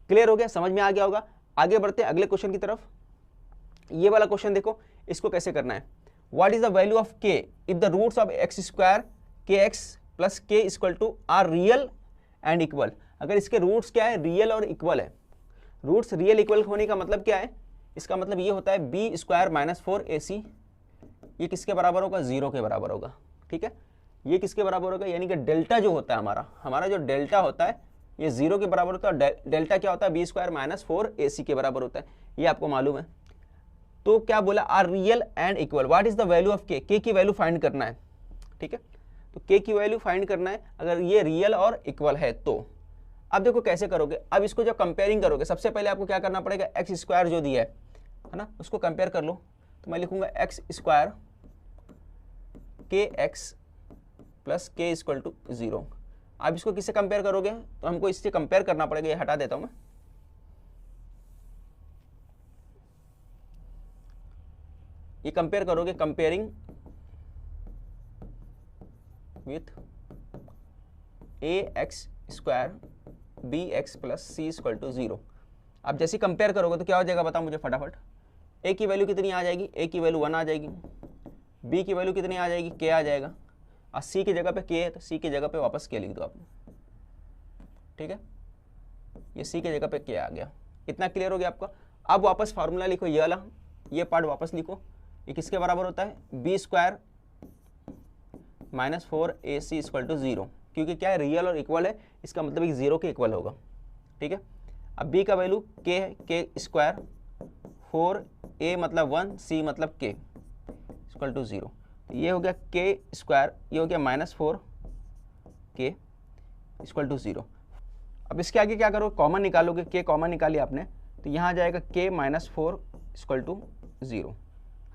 क्लियर हो गया? समझ में आ गया होगा। आगे बढ़ते हैं अगले क्वेश्चन की तरफ। ये वाला क्वेश्चन देखो, इसको कैसे करना है। What is the value of k if the roots of x² kx + k are real and equal. अगर इसके रूट्स क्या है? रियल और इक्वल है। रूट्स रियल इक्वल होने का मतलब क्या है? इसका मतलब ये होता है b² - 4ac, ये किसके बराबर होगा? 0 के बराबर होगा। ठीक है, ये किसके बराबर होगा? यानी कि डेल्टा जो होता है हमारा जो डेल्टा होता है ये 0 के बराबर होता है। डेल्टा क्या होता है? b² - 4ac के बराबर होता है, ये आपको मालूम है। तो क्या बोला? Are real and equal. What is the value of k की वैल्यू फाइंड करना है। ठीक है, तो k की वैल्यू फाइंड करना है अगर ये रियल और इक्वल है तो। अब देखो कैसे करोगे। अब इसको जब कंपेयरिंग करोगे, सबसे पहले आपको क्या करना पड़ेगा? x² जो दिया है ना, उसको कंपेयर कर लो। तो मैं लिखूंगा x² kx + k = 0। अब इसको किससे कंपेयर करोगे? तो हमको इससे कंपेयर करना पड़ेगा, ये हटा देता हूं मैं। ये कंपेयर करोगे, comparing with ax² bx + c = 0। अब जैसे कंपेयर करोगे तो क्या हो जाएगा? बताओ मुझे फटाफट। a की वैल्यू कितनी आ जाएगी? a की वैल्यू 1 आ जाएगी, b की वैल्यू कितनी आ जाएगी? k आ जाएगा, और c की जगह पे k है तो c की जगह पे वापस k लिख दो आप। ठीक है, ये c की जगह पे k आ गया। इतना क्लियर हो गया आपका। अब वापस फार्मूला लिखो, ये वाला, ये पार्ट वापस लिखो। ये किसके बराबर होता है? b² - 4ac = 0, क्योंकि क्या है? रियल और इक्वल है, इसका मतलब एक 0 के इक्वल होगा। ठीक है, अब b का वैल्यू k है, k², 4a मतलब 1, c मतलब k = 0। तो ये हो गया k², ये हो गया -4k = 0। अब इसके आगे क्या करो? कॉमन निकालोगे, k कॉमन निकाली आपने, तो यहाँ आ जाएगा k - 4 = 0,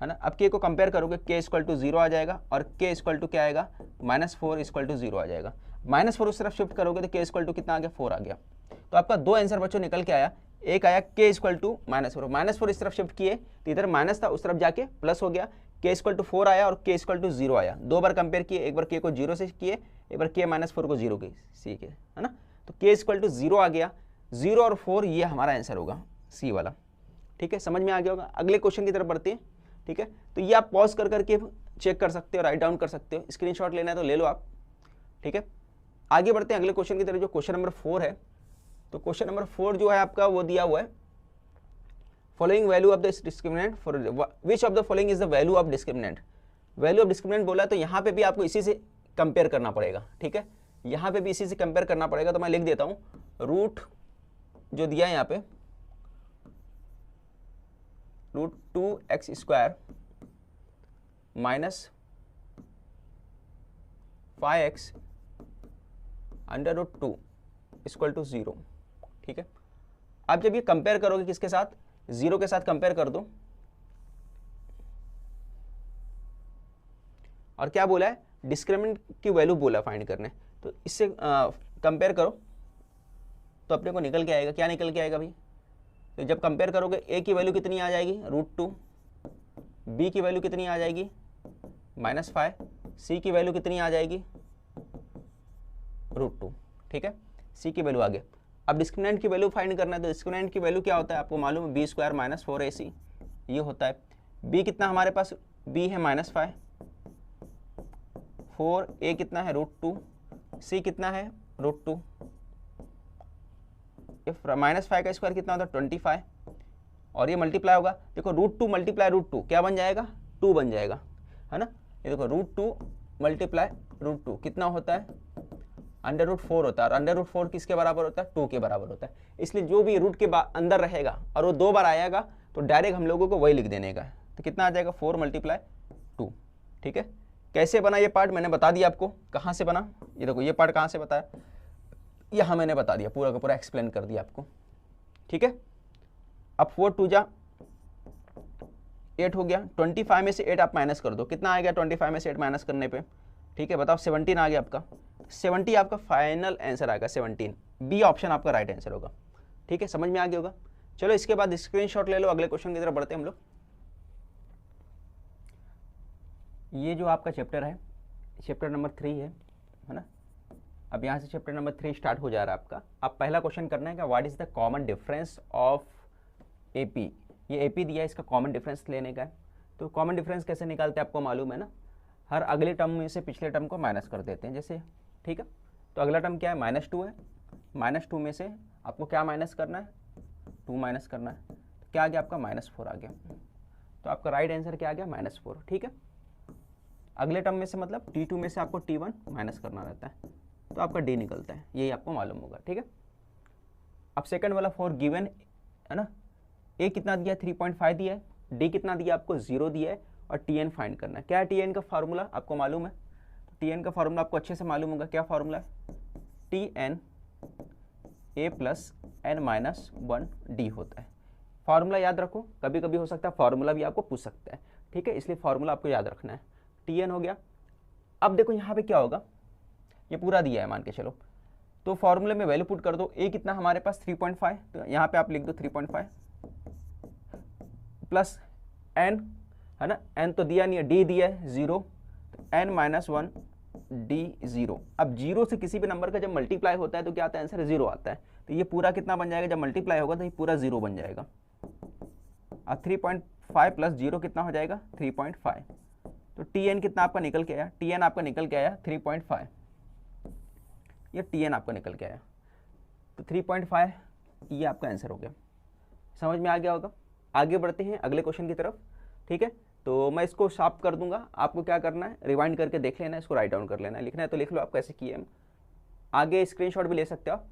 है ना। अब k को कंपेयर करोगे, k = 0 आ जाएगा और k = क्या आएगा? -4 = 0 आ जाएगा। -4 उस तरफ शिफ्ट करोगे तो k = कितना आ गया? 4 आ गया। तो आपका 2 आंसर बच्चों निकल के आया। एक आया k = -4, -4 इस तरफ शिफ्ट किए तो इधर माइनस था, उस तरफ जाके प्लस हो गया, k = 4 आया और k = 0 आया। 2 बार कंपेयर किए, एक बार k को 0 से किए, एक बार k - 4 को 0 से किए, है ना। तो k = 0 आ गया, 0 और 4 ये हमारा आंसर होगा, सी वाला। ठीक है, समझ में आ गया होगा। अगले क्वेश्चन की तरफ बढ़ते हैं। ठीक है, तो ये आप पॉज कर करके चेक कर सकते हो, राइट डाउन कर सकते हो, स्क्रीनशॉट लेना है तो ले लो आप। ठीक है, आगे बढ़ते हैं अगले क्वेश्चन की तरफ, जो क्वेश्चन नंबर 4 है। तो क्वेश्चन नंबर 4 जो है आपका वो दिया हुआ है, following value of the discriminant for which of the following is the value of discriminant. Value of discriminant बोला है, तो यहाँ पे भी आपको इसी से कंपेयर करना पड़ेगा। ठीक है, यहाँ पे भी इसी से कंपेयर करना पड़ेगा। तो मैं लिख देता हूँ, रूट जो दिया है यहाँ पे, √2x² - 5x √2 इक्वल टू 0। ठीक है, अब जब ये कंपेयर करोगे किसके साथ, 0 के साथ कंपेयर कर दो, और क्या बोला है, डिस्क्रिमिनेंट की वैल्यू बोला फाइंड करने, तो इससे कंपेयर करो तो अपने को निकल के आएगा, क्या निकल के आएगा भाई, तो जब कंपेयर करोगे a की वैल्यू कितनी आ जाएगी √2, b की वैल्यू कितनी आ जाएगी -5, c की वैल्यू कितनी आ जाएगी √2। ठीक है, c की वैल्यू आ गया। अब डिस्क्रिमिनेंट की वैल्यू फाइंड करना है, तो डिस्क्रिमिनेंट की वैल्यू क्या होता है आपको मालूम है, b² - 4ac ये होता है। b कितना हमारे पास, b है -5, 4a कितना है √2, c कितना है √2, -5 का स्क्वायर कितना होता है 25, और ये मल्टीप्लाई होगा, देखो √2 मल्टीप्लाई √2 क्या बन जाएगा, 2 बन जाएगा, है ना। ये देखो √2 मल्टीप्लाई √2 कितना होता है, √4 होता है, और √4 किसके बराबर होता है, 2 के बराबर होता है। इसलिए जो भी रूट के अंदर रहेगा और वो 2 बार आएगा तो डायरेक्ट हम लोगों को वही लिख देने का है, तो कितना आ जाएगा 4 × 2। ठीक है, कैसे बना ये पार्ट मैंने बता दिया आपको, कहाँ से बना, ये देखो ये पार्ट कहाँ से बताया, यहाँ मैंने बता दिया, पूरा का पूरा एक्सप्लेन कर दिया आपको। ठीक है, अब 4 × 2 = 8 हो गया, 25 में से 8 आप माइनस कर दो, कितना आ गया 25 में से 8 माइनस करने पे, ठीक है बताओ 17 आ गया आपका, 70 आपका फाइनल आंसर आएगा 17, बी ऑप्शन आपका राइट आंसर होगा। ठीक है, समझ में आ गया होगा। चलो इसके बाद स्क्रीनशॉट ले लो, अगले क्वेश्चन की तरफ बढ़ते हैं हम लोग। ये जो आपका चैप्टर है, चैप्टर नंबर 3 है ना। अब यहाँ से चैप्टर नंबर 3 स्टार्ट हो जा रहा है आपका। अब पहला क्वेश्चन करना है कि what is the common difference of AP, ये एपी दिया है, इसका कॉमन डिफरेंस लेने का है। तो कॉमन डिफरेंस कैसे निकालते हैं आपको मालूम है ना, हर अगले टर्म में से पिछले टर्म को माइनस कर देते हैं जैसे। ठीक है, तो अगला टर्म क्या है -2 है, -2 में से आपको क्या माइनस करना है, 2 माइनस करना है, तो क्या आ गया आपका -4 आ गया, तो आपका राइट आंसर क्या आ गया -4। ठीक है, अगले टर्म में से मतलब T2 में से आपको T1 माइनस करना रहता है, तो आपका D निकलता है, यही आपको मालूम होगा। ठीक है, अब सेकंड वाला 4 गिवन है ना, A कितना दिया 3.5 दिया है, D कितना दिया आपको 0 दिया है, और Tn फाइंड करना है। क्या है Tn का फार्मूला आपको मालूम है, Tn का फार्मूला आपको अच्छे से मालूम होगा, क्या फार्मूला है, Tn A + n-1 D होता है। फार्मूला याद रखो, कभी कभी हो सकता है फार्मूला भी आपको पूछ सकता है। ठीक है, इसलिए फार्मूला आपको याद रखना है, Tn हो गया। अब देखो यहाँ पे क्या होगा, ये पूरा दिया है मान के चलो, तो फॉर्मूले में वैल्यू पुट कर दो। A कितना हमारे पास 3.5, तो यहाँ पे आप लिख दो 3.5 प्लस n है ना, n तो दिया नहीं है, D दिया है 0, तो n-1 D 0। अब 0 से किसी भी नंबर का जब मल्टीप्लाई होता है तो क्या आता है आंसर 0 आता है, तो ये पूरा कितना बन जाएगा, जब मल्टीप्लाई होगा तो ये पूरा 0 बन जाएगा। अब 3.5 प्लस 0 कितना हो जाएगा 3.5, तो Tn कितना आपका निकल के आया, Tn आपका निकल के आया 3.5, ये Tn आपका निकल के आया, तो 3.5 ये आपका आंसर हो गया। समझ में आ गया होगा। आगे बढ़ते हैं अगले क्वेश्चन की तरफ। ठीक है, तो मैं इसको साफ कर दूंगा, आपको क्या करना है रिवाइंड करके देख लेना है, इसको राइट डाउन कर लेना है, लिखना है तो लिख लो आप कैसे किए, आगे स्क्रीनशॉट भी ले सकते हो आप।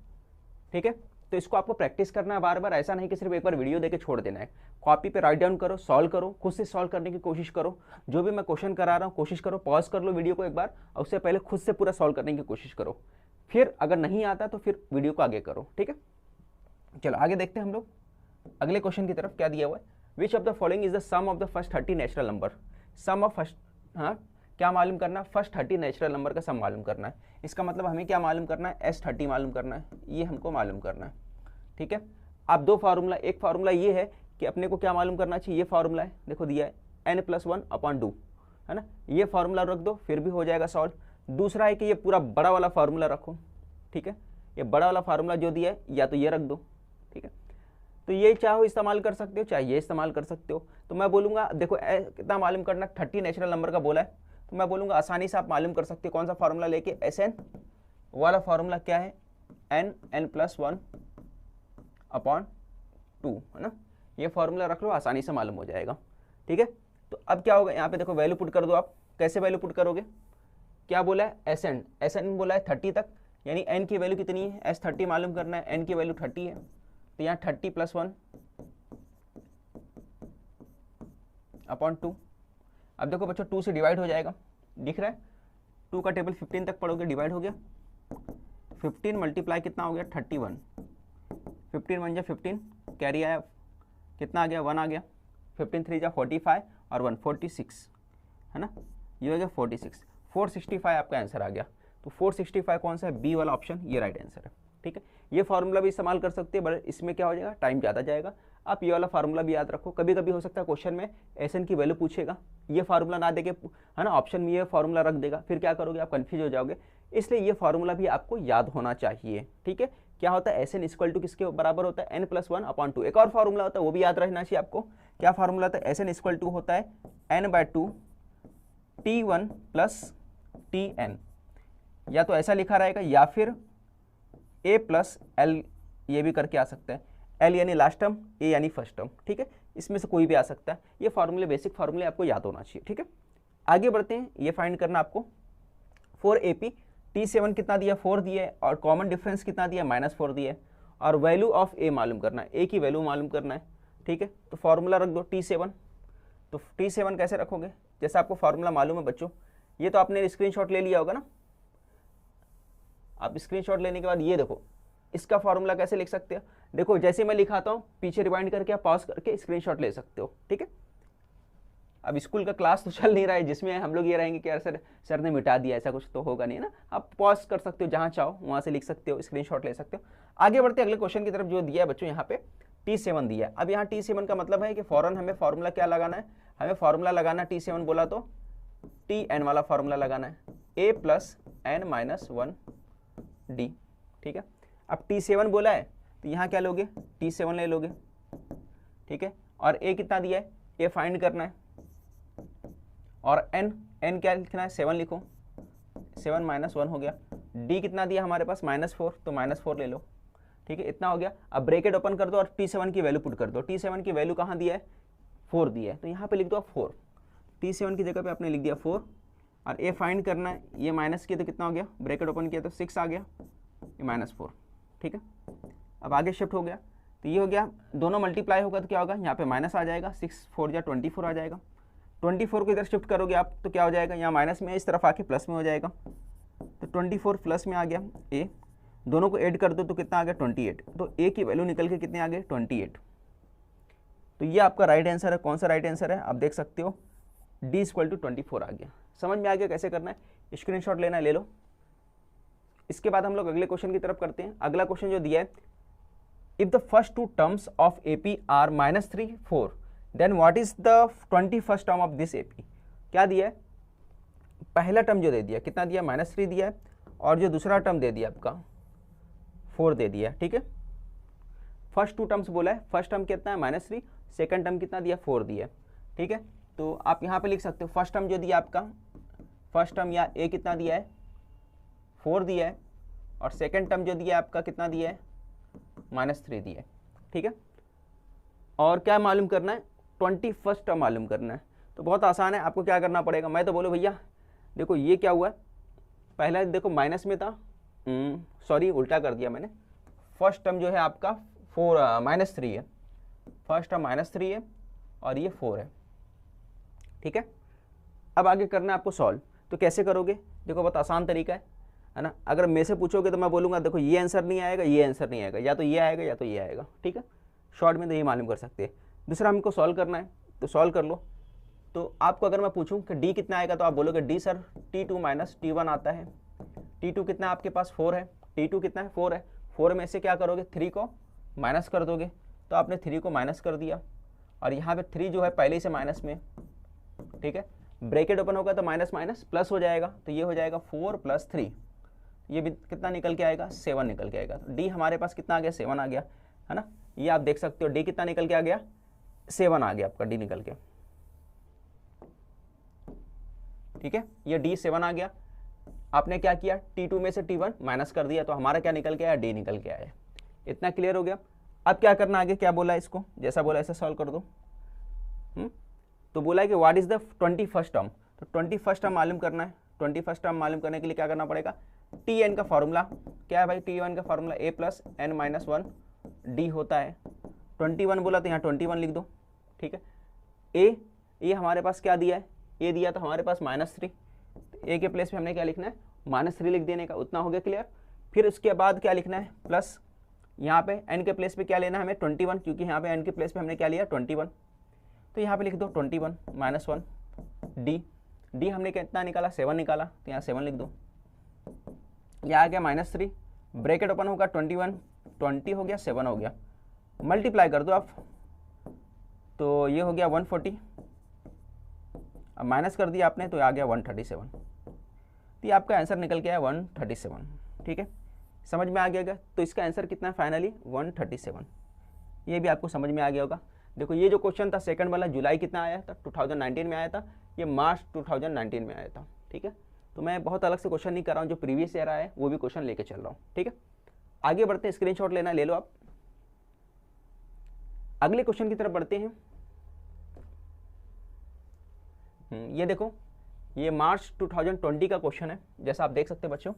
ठीक है, तो इसको आपको प्रैक्टिस करना है बार बार, ऐसा नहीं कि सिर्फ एक बार वीडियो देके छोड़ देना है। कॉपी पे राइट डाउन करो, सॉल्व करो, खुद से सॉल्व करने की कोशिश करो। जो भी मैं क्वेश्चन करा रहा हूँ कोशिश करो पॉज कर लो वीडियो को एक बार, और उससे पहले खुद से पूरा सॉल्व करने की कोशिश करो, फिर अगर नहीं आता तो फिर वीडियो को आगे करो। ठीक है, चलो आगे देखते हैं हम लोग अगले क्वेश्चन की तरफ। क्या दिया हुआ है, which of the following is the sum of the first 30 natural number. Sum of first, हाँ क्या मालूम करना, फर्स्ट 30 नेचुरल नंबर का सम मालूम करना है। इसका मतलब हमें क्या मालूम करना है, S30 मालूम करना है, ये हमको मालूम करना है। ठीक है, अब दो फार्मूला, एक फार्मूला ये है कि अपने को क्या मालूम करना चाहिए, ये फार्मूला है देखो दिया है n+1/2 है ना, ये फार्मूला रख दो फिर भी हो जाएगा सॉल्व। दूसरा है कि ये पूरा बड़ा वाला फार्मूला रखो। ठीक है, ये बड़ा वाला फार्मूला जो दिया है या तो ये रख दो। ठीक है, तो ये चाहो इस्तेमाल कर सकते हो, चाहे ये इस्तेमाल कर सकते हो। तो मैं बोलूँगा देखो कितना मालूम करना, 30 नेचुरल नंबर का बोला है, तो मैं बोलूँगा आसानी से आप मालूम कर सकते हो। कौन सा फार्मूला लेके, Sn वाला फार्मूला क्या है, n+1/2 है ना, ये फार्मूला रख लो, आसानी से मालूम हो जाएगा। ठीक है, तो अब क्या होगा, यहाँ पे देखो वैल्यू पुट कर दो आप। कैसे वैल्यू पुट करोगे, क्या बोला है Sn बोला है 30 तक, यानी n की वैल्यू कितनी है, S30 मालूम करना है, n की वैल्यू 30 है, तो यहाँ 30+1/2। अब देखो बच्चों 2 से डिवाइड हो जाएगा, दिख रहा है 2 का टेबल 15 तक पढ़ोगे, डिवाइड हो गया, 15 मल्टीप्लाई कितना हो गया 31, 15 1 जा 15, कैरी आया कितना आ गया 1 आ गया, 15 3 जा 45 और 1 46 है ना, ये हो गया 46, 465 आपका आंसर आ गया। तो 465 कौन सा है, बी वाला ऑप्शन, ये राइट आंसर है। ठीक है, ये फार्मूला भी इस्तेमाल कर सकते हैं, बट इसमें क्या हो जाएगा, टाइम ज़्यादा जाएगा। आप ये वाला फार्मूला भी याद रखो, कभी कभी हो सकता है क्वेश्चन में एसएन की वैल्यू पूछेगा, ये फार्मूला ना देके है ना ऑप्शन में ये फार्मूला रख देगा, फिर क्या करोगे आप, कंफ्यूज हो जाओगे। इसलिए ये फार्मूला भी आपको याद होना चाहिए। ठीक है, क्या होता है, एसएन इक्वल टू किसके बराबर होता है, n+1/2। एक और फार्मूला होता है, वो भी याद रहना चाहिए आपको। क्या फार्मूला होता है, एसएन इक्वल टू होता है n/2 T1 + Tn, या तो ऐसा लिखा रहेगा या फिर a + l, ये भी करके आ सकता है, l यानी लास्ट टर्म, a यानी फर्स्ट टर्म। ठीक है, इसमें से कोई भी आ सकता है। ये फार्मूले बेसिक फार्मूले आपको याद होना चाहिए। ठीक है, आगे बढ़ते हैं, ये फाइंड करना आपको 4AP, T7 कितना दिया 4 दिया है, और कॉमन डिफरेंस कितना दिया -4 दिया है, और वैल्यू ऑफ a मालूम करना है, a की वैल्यू मालूम करना है। ठीक है, तो फार्मूला रख दो T7। तो T7 कैसे रखोगे, जैसे आपको फार्मूला मालूम है बच्चों, ये तो आपने स्क्रीनशॉट ले लिया होगा ना, आप स्क्रीनशॉट लेने के बाद ये देखो इसका फार्मूला कैसे लिख सकते हो, देखो जैसे मैं लिखाता हूँ पीछे रिवाइंड करके आप पॉज करके स्क्रीनशॉट ले सकते हो। ठीक है, अब स्कूल का क्लास तो चल नहीं रहा है जिसमें हम लोग ये रहेंगे कि यार सर ने मिटा दिया, ऐसा कुछ तो होगा नहीं है ना, आप पॉज कर सकते हो, जहाँ चाहो वहाँ से लिख सकते हो, स्क्रीनशॉट ले सकते हो। आगे बढ़ते अगले क्वेश्चन की तरफ, जो दिया है बच्चों यहाँ पे T7 दिया है। अब यहाँ T7 का मतलब है कि फौरन हमें फार्मूला क्या लगाना है, हमें फार्मूला लगाना T7 बोला तो Tn वाला फार्मूला लगाना है, a + n-1d। ठीक है, अब T7 बोला है तो यहाँ क्या लोगे, T7 ले लोगे। ठीक है, और a कितना दिया है, a फाइंड करना है, और n क्या लिखना है, 7 लिखो, 7 - 1 हो गया। d कितना दिया हमारे पास -4, तो -4 ले लो। ठीक है, इतना हो गया। अब ब्रैकेट ओपन कर दो और T7 की वैल्यू पुट कर दो। T7 की वैल्यू कहाँ दिया है, 4 दिया है, तो यहाँ पे लिख दो 4, T7 की जगह पे आपने लिख दिया 4, और a फाइंड करना है, ये माइनस किया तो कितना हो गया, ब्रैकेट ओपन किया तो 6 आ गया, ये -4। ठीक है, अब आगे शिफ्ट हो गया, तो ये हो गया, दोनों मल्टीप्लाई होगा तो क्या होगा, यहाँ पे माइनस आ जाएगा, 6 4 जा 24 आ जाएगा। 24 को इधर शिफ्ट करोगे आप तो क्या हो जाएगा, यहाँ माइनस में इस तरफ आके प्लस में हो जाएगा, तो 24 प्लस में आ गया a, दोनों को ऐड कर दो तो कितना आ गया 28, तो a की वैल्यू निकल के कितने आ गए 28। तो ये आपका राइट आंसर है। कौन सा राइट आंसर है, आप देख सकते हो d = 24 आ गया। समझ में आ गया कैसे करना है, स्क्रीनशॉट लेना है ले लो। इसके बाद हम लोग अगले क्वेश्चन की तरफ करते हैं। अगला क्वेश्चन जो दिया है, if the first 2 terms of AP are -3 4 then what is the 21st term of this AP। क्या दिया है, पहला टर्म जो दे दिया कितना दिया, -3 दिया है, और जो दूसरा टर्म दे दिया आपका 4 दे दिया। ठीक है, फर्स्ट 2 टर्म्स बोला है, फर्स्ट टर्म कितना है -3, सेकंड टर्म कितना दिया 4 दिया। ठीक है, तो आप यहाँ पे लिख सकते हो फर्स्ट टर्म जो दिया आपका, फर्स्ट टर्म या a कितना दिया है 4 दिया है, और सेकंड टर्म जो दिया आपका कितना दिया है -3 दिया है। ठीक है, और क्या मालूम करना है, 21st टर्म मालूम करना है। तो बहुत आसान है, आपको क्या करना पड़ेगा, मैं तो बोलो भैया देखो ये क्या हुआ है, पहला देखो माइनस में था, सॉरी उल्टा कर दिया मैंने, फर्स्ट टर्म जो है आपका -3 है, फर्स्ट टर्म -3 है और ये 4 है। ठीक है, अब आगे करना है आपको सॉल्व। तो कैसे करोगे, देखो बहुत आसान तरीका है ना। अगर मैं से पूछोगे तो मैं बोलूँगा देखो ये आंसर नहीं आएगा, ये आंसर नहीं आएगा, या तो ये आएगा या तो ये आएगा। ठीक है, शॉर्ट में तो ये मालूम कर सकते हैं। दूसरा हमको सॉल्व करना है, तो सॉल्व कर लो। तो आपको अगर मैं पूछूं कि d कितना आएगा, तो आप बोलोगे d सर T2 - T1 आता है। T2 कितना आपके पास 4 है, T2 कितना है 4 है, 4 में से क्या करोगे 3 को माइनस कर दोगे, तो आपने 3 को माइनस कर दिया, और यहाँ पे 3 जो है पहले से माइनस में। ठीक है, ब्रैकेट ओपन होगा तो माइनस माइनस प्लस हो जाएगा, तो ये हो जाएगा 4 + 3, ये भी कितना निकल के आएगा 7 निकल के आएगा। तो d हमारे पास कितना आ गया 7 आ गया, है ना। ये आप देख सकते हो d कितना निकल के आ गया 7 आ गया आपका d निकल के। ठीक है, ये d 7 आ गया। आपने क्या किया, T2 में से T1 माइनस कर दिया, तो हमारा क्या निकल के आया, d निकल के आया। इतना क्लियर हो गया। अब क्या करना आगे, क्या बोला इसको, जैसा बोला ऐसा सॉल्व कर दो। तो बोला है कि what is the 21st term, तो 21st टर्म मालूम करना है। 21st टर्म मालूम करने के लिए क्या करना पड़ेगा, Tn का फॉर्मूला क्या है भाई, T1 का फॉर्मूला a + n-1 d होता है। 21 बोला तो यहाँ 21 लिख दो। ठीक है, a हमारे पास क्या दिया है, a दिया तो हमारे पास -3, तो ए के प्लेस पे हमने क्या लिखना है, -3 लिख देने का, उतना हो गया क्लियर। फिर उसके बाद क्या लिखना है, प्लस यहाँ पे एन के प्लेस पे क्या लेना है हमें 21, क्योंकि यहाँ पे एन के प्लेस पे हमने क्या लिया 21, तो यहाँ पे लिख दो 21 -1 डी हमने कितना निकाला 7 निकाला, तो यहाँ 7 लिख दो। यहाँ आ गया -3, ब्रैकेट ओपन होगा 21, 20 हो गया 7 हो गया, मल्टीप्लाई कर दो आप, तो ये हो गया 140, अब माइनस कर दिया आपने तो आ गया 137, तो ये आपका आंसर निकल के आया 137। ठीक है, समझ में आ गया क्या? तो इसका आंसर कितना है फाइनली 137, ये भी आपको समझ में आ गया होगा। देखो ये जो क्वेश्चन था सेकंड वाला जुलाई कितना आया था 2019 में आया था, ये मार्च 2019 में आया था। ठीक है, तो मैं बहुत अलग से क्वेश्चन नहीं कर रहा हूँ, जो प्रीवियस ईयर आया है वो भी क्वेश्चन लेके चल रहा हूँ। ठीक है, आगे बढ़ते हैं, स्क्रीनशॉट लेना ले लो आप। अगले क्वेश्चन की तरफ बढ़ते हैं। ये देखो, ये मार्च 2020 का क्वेश्चन है, जैसा आप देख सकते हैं बच्चों,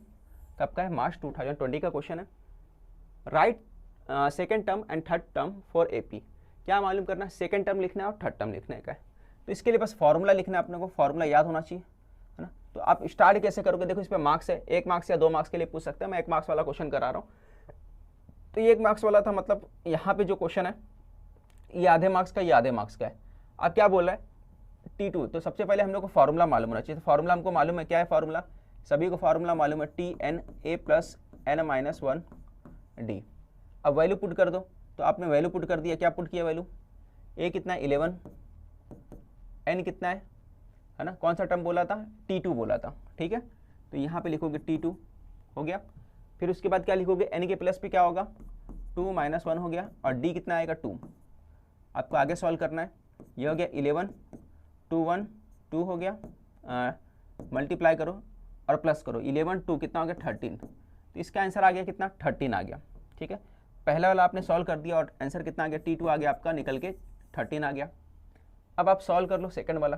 कब का है, मार्च 2020 का क्वेश्चन है। Right second term and third term for AP, क्या मालूम करना है, सेकेंड टर्म लिखना है और थर्ड टर्म लिखने का है। तो इसके लिए बस फॉर्मूला लिखना है अपने को, फॉर्मूला याद होना चाहिए, है ना। तो आप स्टार्ट कैसे करोगे, देखो इस पर मार्क्स है, 1 मार्क्स या 2 मार्क्स के लिए पूछ सकते हैं, मैं 1 मार्क्स वाला क्वेश्चन करा रहा हूँ। तो ये 1 मार्क्स वाला था, मतलब यहाँ पे जो क्वेश्चन है ये आधे मार्क्स का, ये आधे मार्क्स का है। अब क्या बोल रहा है T2, तो सबसे पहले हम लोग को फार्मूला मालूम होना चाहिए। तो फार्मूला हमको मालूम है, क्या है फार्मूला, सभी को फार्मूला मालूम है, TN A+N-1D। अब वैल्यू पुट कर दो, तो आपने वैल्यू पुट कर दिया, क्या पुट किया वैल्यू, A कितना है 11, N कितना है ना, कौन सा टर्म बोला था T2 बोला था। ठीक है, तो यहाँ पे लिखोगे T2 हो गया। फिर उसके बाद क्या लिखोगे, N के प्लस पे क्या होगा 2 - 1 हो गया, और D कितना आएगा 2। आपको आगे सॉल्व करना है, ये हो गया 11, 2 1 2 हो गया, मल्टीप्लाई करो और प्लस करो, 11 2 कितना हो गया 13, तो इसका आंसर आ गया कितना 13 आ गया। ठीक है, पहला वाला आपने सॉल्व कर दिया और आंसर कितना आ गया T2 आ गया आपका, निकल के 13 आ गया। अब आप सॉल्व कर लो सेकंड वाला।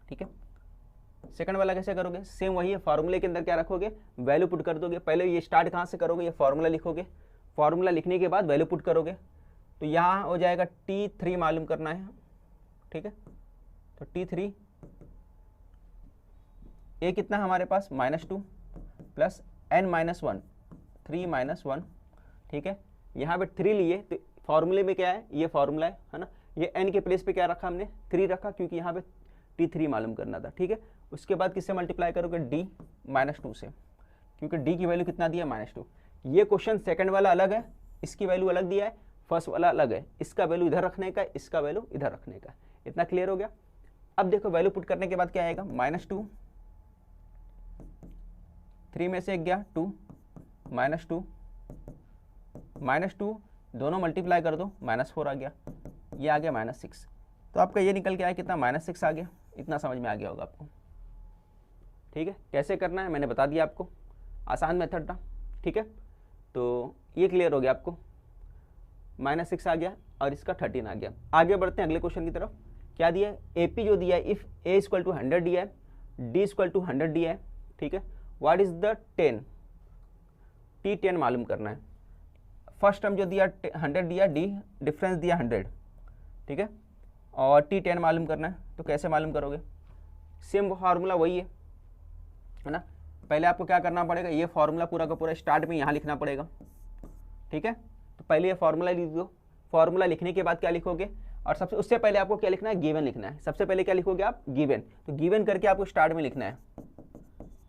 ठीक है, सेकंड वाला कैसे करोगे, सेम वही है, फार्मूले के अंदर क्या रखोगे, वैल्यू पुट कर दोगे। पहले ये स्टार्ट कहाँ से करोगे, ये फार्मूला लिखोगे, फार्मूला लिखने के बाद वैल्यू पुट करोगे, तो यहाँ हो जाएगा T3 मालूम करना है। ठीक है, तो T3 A कितना है हमारे पास -2 प्लस N-1 3 - 1। ठीक है, यहाँ पे 3 लिए, तो फॉर्मूले में क्या है, ये फॉर्मूला है ना, ये N के प्लेस पे क्या रखा हमने 3 रखा, क्योंकि यहाँ पे T3 मालूम करना था। ठीक है, उसके बाद किससे मल्टीप्लाई करोगे, D -2 से, क्योंकि D की वैल्यू कितना दिया -2। ये क्वेश्चन सेकंड वाला अलग है, इसकी वैल्यू अलग दिया है, फर्स्ट वाला अलग है, इसका वैल्यू इधर रखने का, इसका वैल्यू इधर रखने का। इतना क्लियर हो गया। अब देखो वैल्यू पुट करने के बाद क्या आएगा, -2, 3 में से 1 गया 2, -2 दोनों मल्टीप्लाई कर दो, -4 आ गया, ये आ गया -6, तो आपका ये निकल के आया कितना -6 आ गया। इतना समझ में आ गया होगा आपको। ठीक है, कैसे करना है मैंने बता दिया आपको, आसान मेथड था। ठीक है, तो ये क्लियर हो गया आपको, -6 आ गया और इसका 13 आ गया। आगे बढ़ते हैं अगले क्वेश्चन की तरफ। क्या दिया है, एपी जो दिया है, इफ A = 100 दिया है, D = 100 दिया है। ठीक है, व्हाट इज द 10, T10 मालूम करना है। फर्स्ट टर्म जो दिया 100 दिया, D डिफरेंस दिया 100। ठीक है, और T10 मालूम करना है, तो कैसे मालूम करोगे, सेम फार्मूला वही है ना। पहले आपको क्या करना पड़ेगा, ये फार्मूला पूरा का पूरा स्टार्ट में यहाँ लिखना पड़ेगा। ठीक है, तो पहले ये फार्मूला लिख दो, फार्मूला लिखने के बाद क्या लिखोगे, और सबसे उससे पहले आपको क्या लिखना है, गिवन लिखना है। सबसे पहले क्या लिखोगे आप, गिवन, तो गिवन करके आपको स्टार्ट में लिखना है,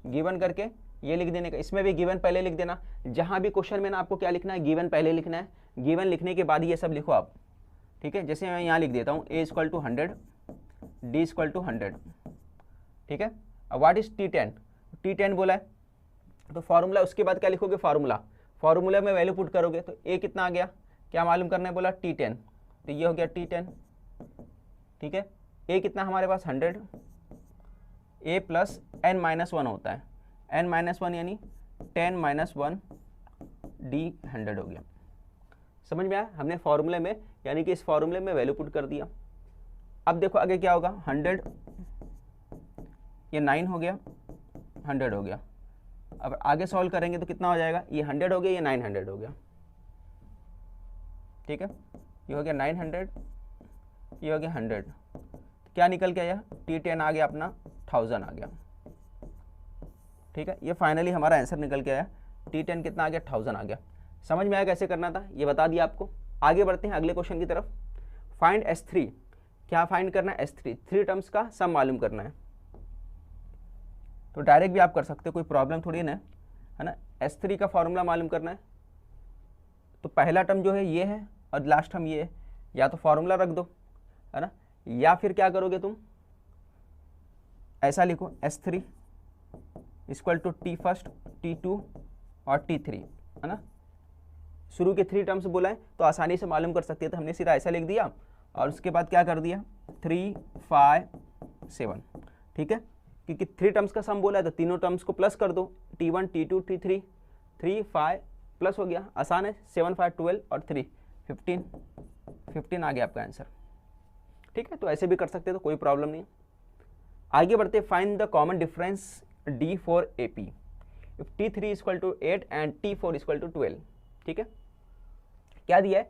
गिवन करके ये लिख देने का, इसमें भी गिवन पहले लिख देना। जहां भी क्वेश्चन में ना आपको क्या लिखना है, गिवन पहले लिखना है, गिवन लिखने के बाद ये सब लिखो आप। ठीक है, जैसे मैं यहाँ लिख देता हूँ, A = 100, D = 100। ठीक है, अब व्हाट इज T10, T10 बोला है, तो फार्मूला उसके बाद क्या लिखोगे, फार्मूला में वैल्यू पुट करोगे, तो A कितना आ गया, क्या मालूम करना है बोला T10, तो ये हो गया T10। ठीक है, A कितना हमारे पास 100, A + N-1 होता है, N-1 यानी 10 - 1 D 100 हो गया। समझ में आया, हमने फार्मूले में यानी कि इस फार्मूले में वैल्यू पुट कर दिया। अब देखो आगे क्या होगा, 100 ये 9 हो गया, 100 हो गया। अब आगे सॉल्व करेंगे तो कितना हो जाएगा, ये 100 हो गया, ये 900 हो गया। ठीक है, ये हो गया 900, ये हो गया 100, क्या निकल के आया, T10 आ गया अपना 1000 आ गया। ठीक है, ये फाइनली हमारा आंसर निकल के आया। T10 कितना आ गया, 1000 आ गया। समझ में आया कैसे करना था, ये बता दिया आपको। आगे बढ़ते हैं अगले क्वेश्चन की तरफ। फाइंड S3, क्या फाइंड करना है, S3 थ्री टर्म्स का सम मालूम करना है। तो डायरेक्ट भी आप कर सकते हो, कोई प्रॉब्लम थोड़ी ना है ना। S3 का फॉर्मूला मालूम करना है, तो पहला टर्म जो है ये है और लास्ट टर्म ये है, या तो फॉर्मूला रख दो है ना, या फिर क्या करोगे तुम, ऐसा लिखो S3 equal to T first, T2 और T3 है ना। शुरू के थ्री टर्म्स बोला है तो आसानी से मालूम कर सकते हैं, तो हमने सीधा ऐसा लिख दिया और उसके बाद क्या कर दिया 3, 5, 7, ठीक है, क्योंकि थ्री टर्म्स का सम बोला है तो तीनों टर्म्स को प्लस कर दो, T1, T2, T3, 3, 5 प्लस हो गया, आसान है, 7, 5, 12 और 3, 15 आ गया आपका आंसर। ठीक है, तो ऐसे भी कर सकते हैं, तो कोई प्रॉब्लम नहीं है। आगे बढ़ते, find the common difference D for AP if T3 equal to 8 and T4 equal to 12। ठीक है, क्या दिया है,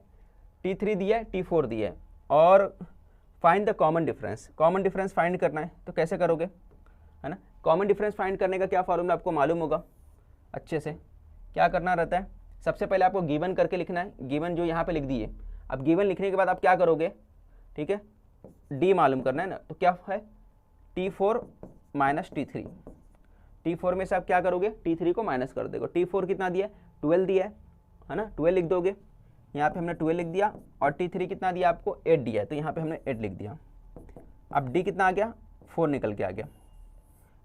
T3 दिया है, T4 दिया है, और find the common difference, common difference find करना है, तो कैसे करोगे है ना। कॉमन डिफरेंस फाइंड करने का क्या फॉर्मूला आपको मालूम होगा अच्छे से। क्या करना रहता है, सबसे पहले आपको गिवन करके लिखना है, गिवन जो यहाँ पे लिख दिए। अब गिवन लिखने के बाद आप क्या करोगे, ठीक है, D मालूम करना है ना, तो क्या है T4 माइनस T3, T4 में से आप क्या करोगे, T3 को माइनस कर देगा। T4 कितना दिया है, 12 दिया है ना, 12 लिख दोगे, यहाँ पे हमने 12 लिख दिया, और T3 कितना दिया आपको, 8 दिया है, तो यहाँ पे हमने 8 लिख दिया। अब D कितना आ गया, 4 निकल के आ गया।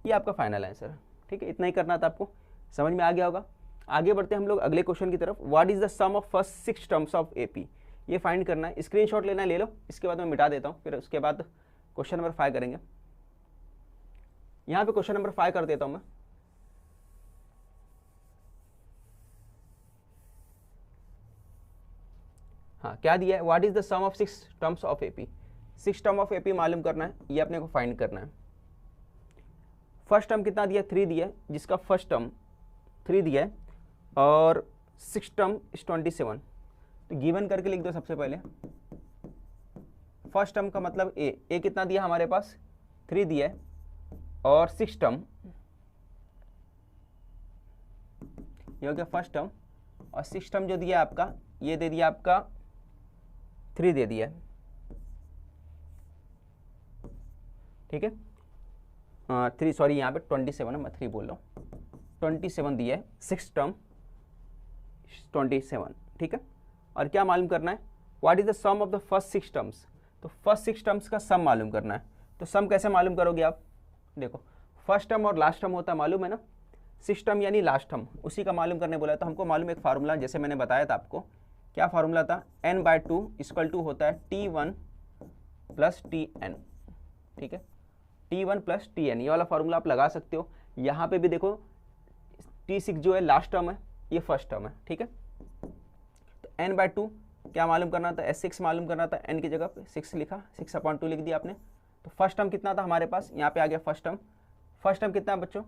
ये आपका फाइनल आंसर है। ठीक है, इतना ही करना था आपको, समझ में आ गया होगा। आगे बढ़ते हैं हम लोग अगले क्वेश्चन की तरफ। What is the sum of first 6 terms of AP, ये फाइंड करना है। स्क्रीनशॉट लेना है, ले लो, इसके बाद मैं मिटा देता हूँ, फिर उसके बाद क्वेश्चन नंबर 5 करेंगे। यहाँ पे क्वेश्चन नंबर 5 कर देता हूँ मैं। हाँ, क्या दिया है, what is the sum of 6 terms of AP, 6 term of AP मालूम करना है, ये अपने को फाइंड करना है। फर्स्ट टर्म कितना दिया, 3 दिया है, जिसका फर्स्ट टर्म 3 दिया है, और 6 टर्म इज 27, तो गिवन करके लिख दो सबसे पहले। फर्स्ट टर्म का मतलब A कितना दिया हमारे पास, 3 दिया है, और 6 टर्म, ये हो गया फर्स्ट टर्म, और 6 टर्म जो दिया आपका, ये दे दिया आपका 3 दे दिया है। ठीक है, 3 सॉरी, यहाँ पे 27 है, मैं 3 बोल रहा हूँ, 27 दिया है, 6 टर्म 27। ठीक है, और क्या मालूम करना है, what is the sum of the first 6 terms, तो फर्स्ट 6 टर्म्स का सम मालूम करना है। तो सम कैसे मालूम करोगे आप, देखो फर्स्ट टर्म और लास्ट टर्म होता है, मालूम है ना, 6 टर्म यानी लास्ट टर्म, उसी का मालूम करने बोला है। तो हमको मालूम एक फार्मूला, जैसे मैंने बताया था आपको, क्या फार्मूला था, n/2 इक्वल टू होता है T1 प्लस Tn। ठीक है, T1 प्लस Tn, ये वाला फार्मूला आप लगा सकते हो। यहाँ पे भी देखो T6 जो है लास्ट टर्म है, ये फर्स्ट टर्म है। ठीक है, तो n/2 क्या मालूम करना था, S6 मालूम करना था, n की जगह पे 6 लिखा, 6/2 लिख दिया आपने। तो फर्स्ट टर्म कितना था हमारे पास, यहाँ पे आ गया फर्स्ट टर्म। फर्स्ट टर्म कितना है बच्चों,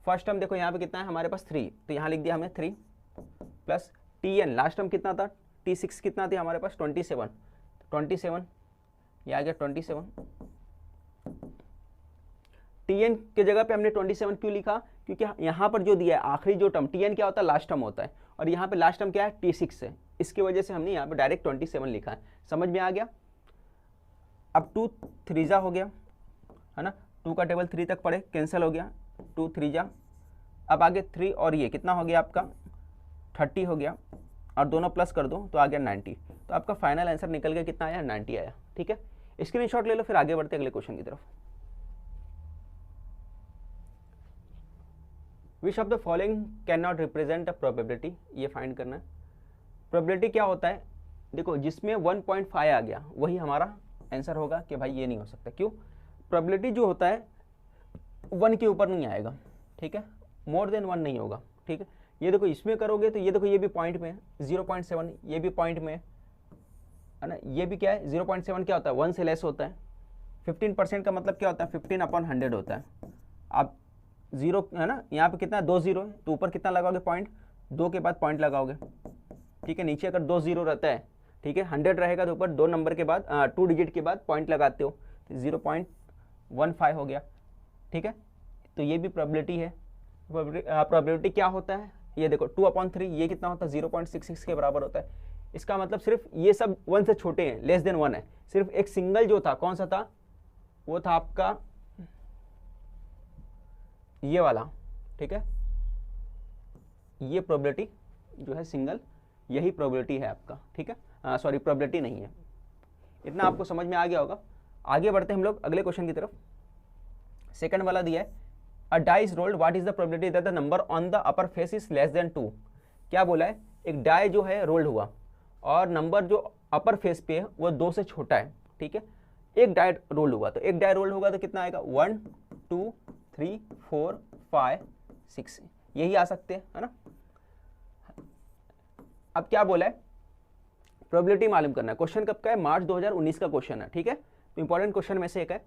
फर्स्ट टर्म देखो यहाँ पे कितना है हमारे पास 3, तो यहाँ लिख दिया हमने 3 प्लस Tn, लास्ट टर्म कितना था, T6 कितना थी हमारे पास 27, 27 ये आ गया 27। Tn के जगह पे हमने 27 क्यों लिखा, क्योंकि यहाँ पर जो दिया है आखिरी जो टर्म, Tn क्या होता है, लास्ट टर्म होता है, और यहाँ पे लास्ट टर्म क्या है, T6 है, इसकी वजह से हमने यहाँ पे डायरेक्ट 27 लिखा है। समझ में आ गया। अब 2 3 जा हो गया है ना, 2 का टेबल 3 तक पढ़े, कैंसिल हो गया, 2 3 जा। अब आगे 3 और ये कितना हो गया आपका 30 हो गया, और दोनों प्लस कर दो तो आ गया 90। तो आपका फाइनल आंसर निकल गया, कितना आया, 90 आया। ठीक है, स्क्रीनशॉट ले लो, फिर आगे बढ़ते अगले क्वेश्चन की तरफ। विच of the following can not represent a probability, ये फाइंड करना है। प्रोबेबिलिटी क्या होता है, देखो जिसमें 1.5 आ गया वही हमारा आंसर होगा, कि भाई ये नहीं हो सकता। क्यों, प्रोबेबिलिटी जो होता है 1 के ऊपर नहीं आएगा। ठीक है, मोर देन 1 नहीं होगा। ठीक है, ये देखो इसमें करोगे तो ये देखो ये भी पॉइंट में है 0.7, ये भी पॉइंट में है ना, ये भी क्या है 0.7 क्या होता है, 1 से लेस होता है। 15% का मतलब क्या होता है, 15/100 होता है। आप 0 है ना, यहाँ पे कितना 2 0 है, तो ऊपर कितना लगाओगे पॉइंट, 2 के बाद पॉइंट लगाओगे। ठीक है, नीचे अगर 2 0 रहता है, ठीक है, 100 रहेगा तो ऊपर 2 नंबर के बाद 2 डिजिट के बाद पॉइंट लगाते हो, तो 0.15 हो गया। ठीक है, तो ये भी प्रोबेबिलिटी है। प्रोबेबिलिटी क्या होता है, ये देखो 2/3, ये कितना होता है 0.66 के बराबर होता है। इसका मतलब सिर्फ ये सब 1 से छोटे हैं, लेस देन 1 है। सिर्फ एक सिंगल जो था, कौन सा था, वो था आपका ये वाला, ठीक है। ये प्रोबेबिलिटी जो है सिंगल, यही प्रोबेबिलिटी है आपका, ठीक है। सॉरी, प्रोबेबिलिटी नहीं है। इतना आपको समझ में आ गया होगा। आगे बढ़ते हैं हम लोग अगले क्वेश्चन की तरफ। सेकंड वाला दिया है, a die is rolled, what is the probability that the number on the upper face is less than 2। क्या बोला है, एक डाई जो है रोल्ड हुआ और नंबर जो अपर फेस पे है वो 2 से छोटा है, ठीक है। एक डाई रोल हुआ, तो एक डाई रोल होगा तो कितना आएगा, 1 2 3 4 5 6, यही आ सकते हैं, है ना। अब क्या बोला है, प्रोबेबिलिटी मालूम करना है। क्वेश्चन कब का है, मार्च 2019 का क्वेश्चन है, ठीक है। तो इंपॉर्टेंट क्वेश्चन में से एक है,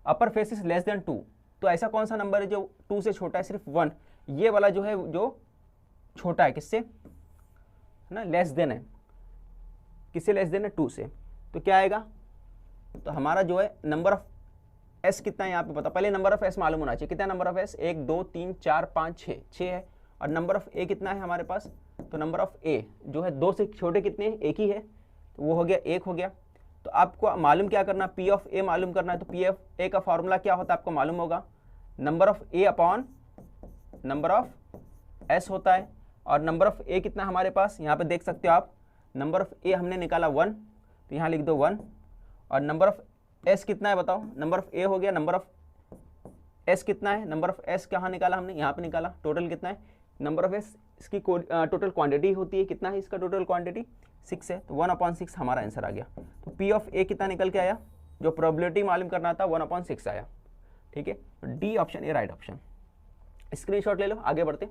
अपर फेस इज लेस देन 2। तो ऐसा कौन सा नंबर है जो 2 से छोटा है, सिर्फ 1। ये वाला जो है जो छोटा है किससे, है ना, लेस देन है, किससे लेस देन है, 2 से। तो क्या आएगा, तो हमारा जो है नंबर ऑफ एस कितना है यहाँ पे पता, पहले नंबर ऑफ एस मालूम होना चाहिए। कितना नंबर ऑफ एस, 1 2 3 4 5 6, 6 है। और नंबर ऑफ ए कितना है हमारे पास, तो नंबर ऑफ ए जो है 2 से छोटे कितने हैं, एक ही है, तो वो हो गया 1 हो गया। तो आपको मालूम क्या करना, पी ऑफ ए मालूम करना है। तो पी ऑफ ए का फॉर्मूला क्या होता है आपको मालूम होगा, number of A upon number of S होता है। और नंबर ऑफ ए कितना हमारे पास, यहाँ पे देख सकते हो आप, नंबर ऑफ ए हमने निकाला 1, तो यहाँ लिख दो 1। और नंबर ऑफ एस कितना है बताओ, नंबर ऑफ ए हो गया, नंबर ऑफ एस कितना है, नंबर ऑफ एस कहाँ निकाला हमने, यहाँ पे निकाला। टोटल कितना है, नंबर ऑफ एस इसकी टोटल क्वांटिटी होती है, कितना है इसका टोटल क्वांटिटी, 6 है। तो 1/6 हमारा आंसर आ गया। तो पी ऑफ ए कितना निकल के आया, जो प्रोबेबिलिटी मालूम करना था 1/6 आया, ठीक है। D option A right option. Screenshot ले लो, आगे बढ़ते।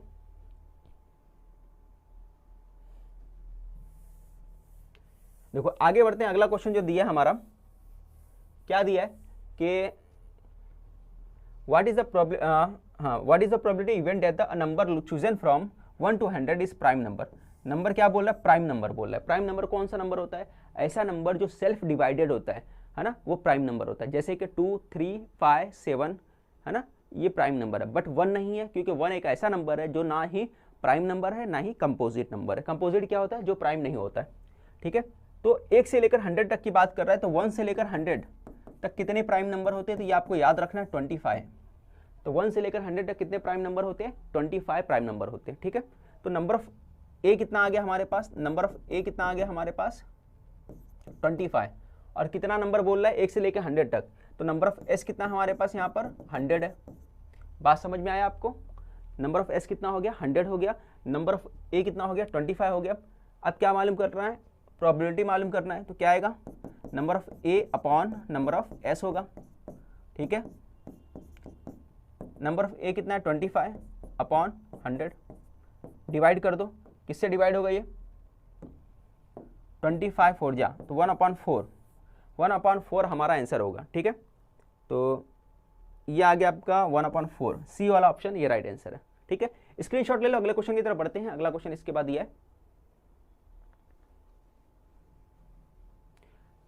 देखो आगे बढ़ते हैं, अगला क्वेश्चन जो दिया है हमारा, क्या दिया है कि what is the probability event that the number chosen from 1 to 100 is prime number. Number क्या बोल रहा है, प्राइम नंबर बोल रहा है। प्राइम नंबर कौन सा नंबर होता है, ऐसा नंबर जो सेल्फ डिवाइडेड होता है ना, वो प्राइम नंबर होता है। जैसे कि 2 3 5 7, है ना, ये प्राइम नंबर है। बट 1 नहीं है, क्योंकि 1 एक ऐसा नंबर है जो ना ही प्राइम नंबर है ना ही कंपोजिट नंबर है। कंपोजिट क्या होता है, जो प्राइम नहीं होता है, ठीक है। तो 1 से लेकर 100 तक की बात कर रहा है, तो 1 से लेकर 100 तक कितने प्राइम नंबर होते हैं, तो ये आपको याद रखना है 25। तो 1 से लेकर 100 तक कितने प्राइम नंबर होते हैं, 25 प्राइम नंबर होते हैं, ठीक है। तो नंबर ऑफ ए कितना आ गया हमारे पास, नंबर ऑफ ए कितना आ गया हमारे पास 25। और कितना नंबर बोल रहा है, 1 से लेकर 100 तक, तो नंबर ऑफ एस कितना हमारे पास यहाँ पर 100 है। बात समझ में आया आपको, नंबर ऑफ एस कितना हो गया, 100 हो गया। नंबर ऑफ ए कितना हो गया, 25 हो गया। अब क्या मालूम करना है, प्रोबेबिलिटी मालूम करना है। तो क्या आएगा, number of A upon number of S होगा, ठीक है। नंबर ऑफ ए कितना है 25 अपॉन 100, डिवाइड कर दो, किससे डिवाइड होगा ये, 25 4 जा, तो 1/4, 1/4 हमारा आंसर होगा, ठीक है। तो ये आ गया आपका 1/4, सी वाला ऑप्शन ये राइट आंसर है, ठीक है। स्क्रीनशॉट ले लो, अगले क्वेश्चन की तरफ बढ़ते हैं। अगला क्वेश्चन इसके बाद ये है,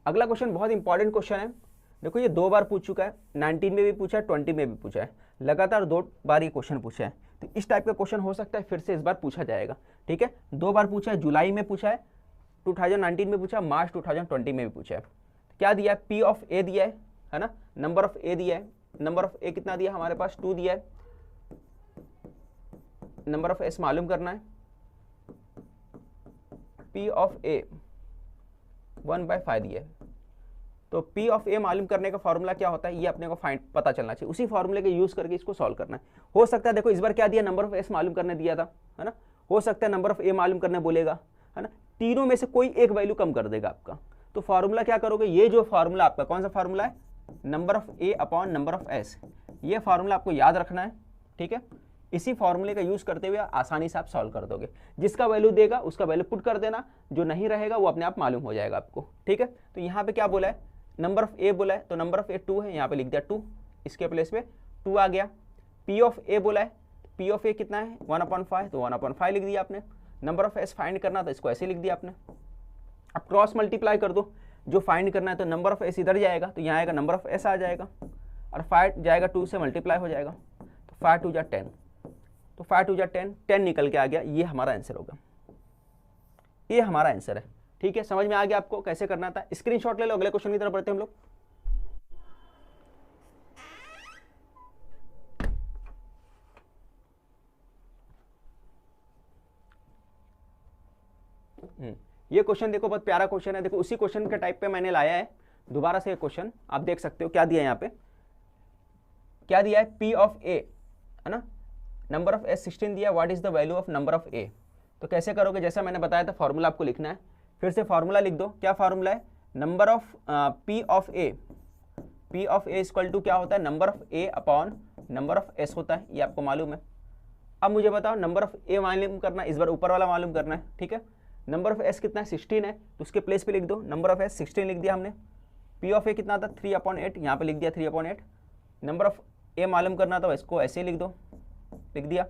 अगला क्वेश्चन बहुत इंपॉर्टेंट क्वेश्चन है। देखो ये 2 बार पूछ चुका है, 19 में भी पूछा है, 20 में भी पूछा है, लगातार 2 बार ये क्वेश्चन पूछा है। तो इस टाइप का क्वेश्चन हो सकता है फिर से इस बार पूछा जाएगा, ठीक है। 2 बार पूछा है, जुलाई में पूछा है, 2019 में पूछा, मार्च 2020 में भी पूछा है। क्या दिया है, पी ऑफ ए दिया है ना, नंबर ऑफ ए दिया है। नंबर ऑफ ए कितना दिया हमारे पास, 2 दिया है। नंबर ऑफ एस मालूम करना है, पी ऑफ ए 1/5 दिया है। तो P ऑफ ए मालूम करने का फॉर्मूला क्या होता है, ये अपने को फाइंड पता चलना चाहिए। उसी फॉर्मूले के यूज करके इसको सॉल्व करना है। हो सकता है देखो इस बार क्या दिया, नंबर ऑफ एस मालूम करने दिया था, है ना। हो सकता है नंबर ऑफ ए मालूम करने बोलेगा, है ना। तीनों में से कोई एक वैल्यू कम कर देगा आपका। तो फॉर्मूला क्या करोगे, ये जो फॉर्मूला आपका कौन सा फॉर्मूला है, number of A upon number of S, ये फॉर्मूला आपको याद रखना है, ठीक है। इसी फॉर्मूले का यूज करते हुए आसानी से आप सॉल्व कर दोगे। जिसका वैल्यू देगा उसका वैल्यू पुट कर देना, जो नहीं रहेगा वो अपने आप मालूम हो जाएगा आपको, ठीक है। तो यहाँ पे क्या बोला है, नंबर ऑफ ए बोला है, तो नंबर ऑफ ए 2 है, यहाँ पे लिख दिया 2, इसके प्लेस पे 2 आ गया। पी ऑफ ए बोला है, पी ऑफ ए कितना है 1/5, तो 1/5 लिख दिया आपने। नंबर ऑफ एस फाइंड करना था, इसको ऐसे लिख दिया आपने। अब क्रॉस मल्टीप्लाई कर दो, जो फाइंड करना है, तो नंबर ऑफ एस इधर जाएगा, तो यहाँ आएगा नंबर ऑफ एस आ जाएगा, और 5 जाएगा 2 से मल्टीप्लाई हो जाएगा, तो 5 टू जा 10, तो 5 टू जा 10, 10 निकल के आ गया, ये हमारा आंसर होगा, ये हमारा आंसर है। ठीक है, समझ में आ गया आपको कैसे करना था? स्क्रीनशॉट ले लो, अगले क्वेश्चन की तरफ बढ़ते हैं हम लोग। ये क्वेश्चन देखो, बहुत प्यारा क्वेश्चन है। देखो उसी क्वेश्चन के टाइप पे मैंने लाया है दोबारा से क्वेश्चन, आप देख सकते हो क्या दिया है यहाँ पे, क्या दिया है, P ऑफ A है ना, नंबर ऑफ S 16 दिया, what is the value of number of A। तो कैसे करोगे, जैसा मैंने बताया था फॉर्मूला आपको लिखना है, फिर से फॉर्मूला लिख दो। क्या फॉर्मूला है, number of P of A, P of A equal to क्या होता है, number of A upon number of S होता है, ये आपको मालूम है। अब मुझे बताओ नंबर ऑफ A मालूम करना, इस बार ऊपर वाला मालूम करना है। ठीक है, नंबर ऑफ S कितना है, 16 है, तो उसके प्लेस पे लिख दो नंबर ऑफ S 16 लिख दिया हमने। P ऑफ A कितना था, 3/8, यहाँ पे लिख दिया 3/8। नंबर ऑफ A मालूम करना था, इसको ऐसे लिख दो, लिख दिया।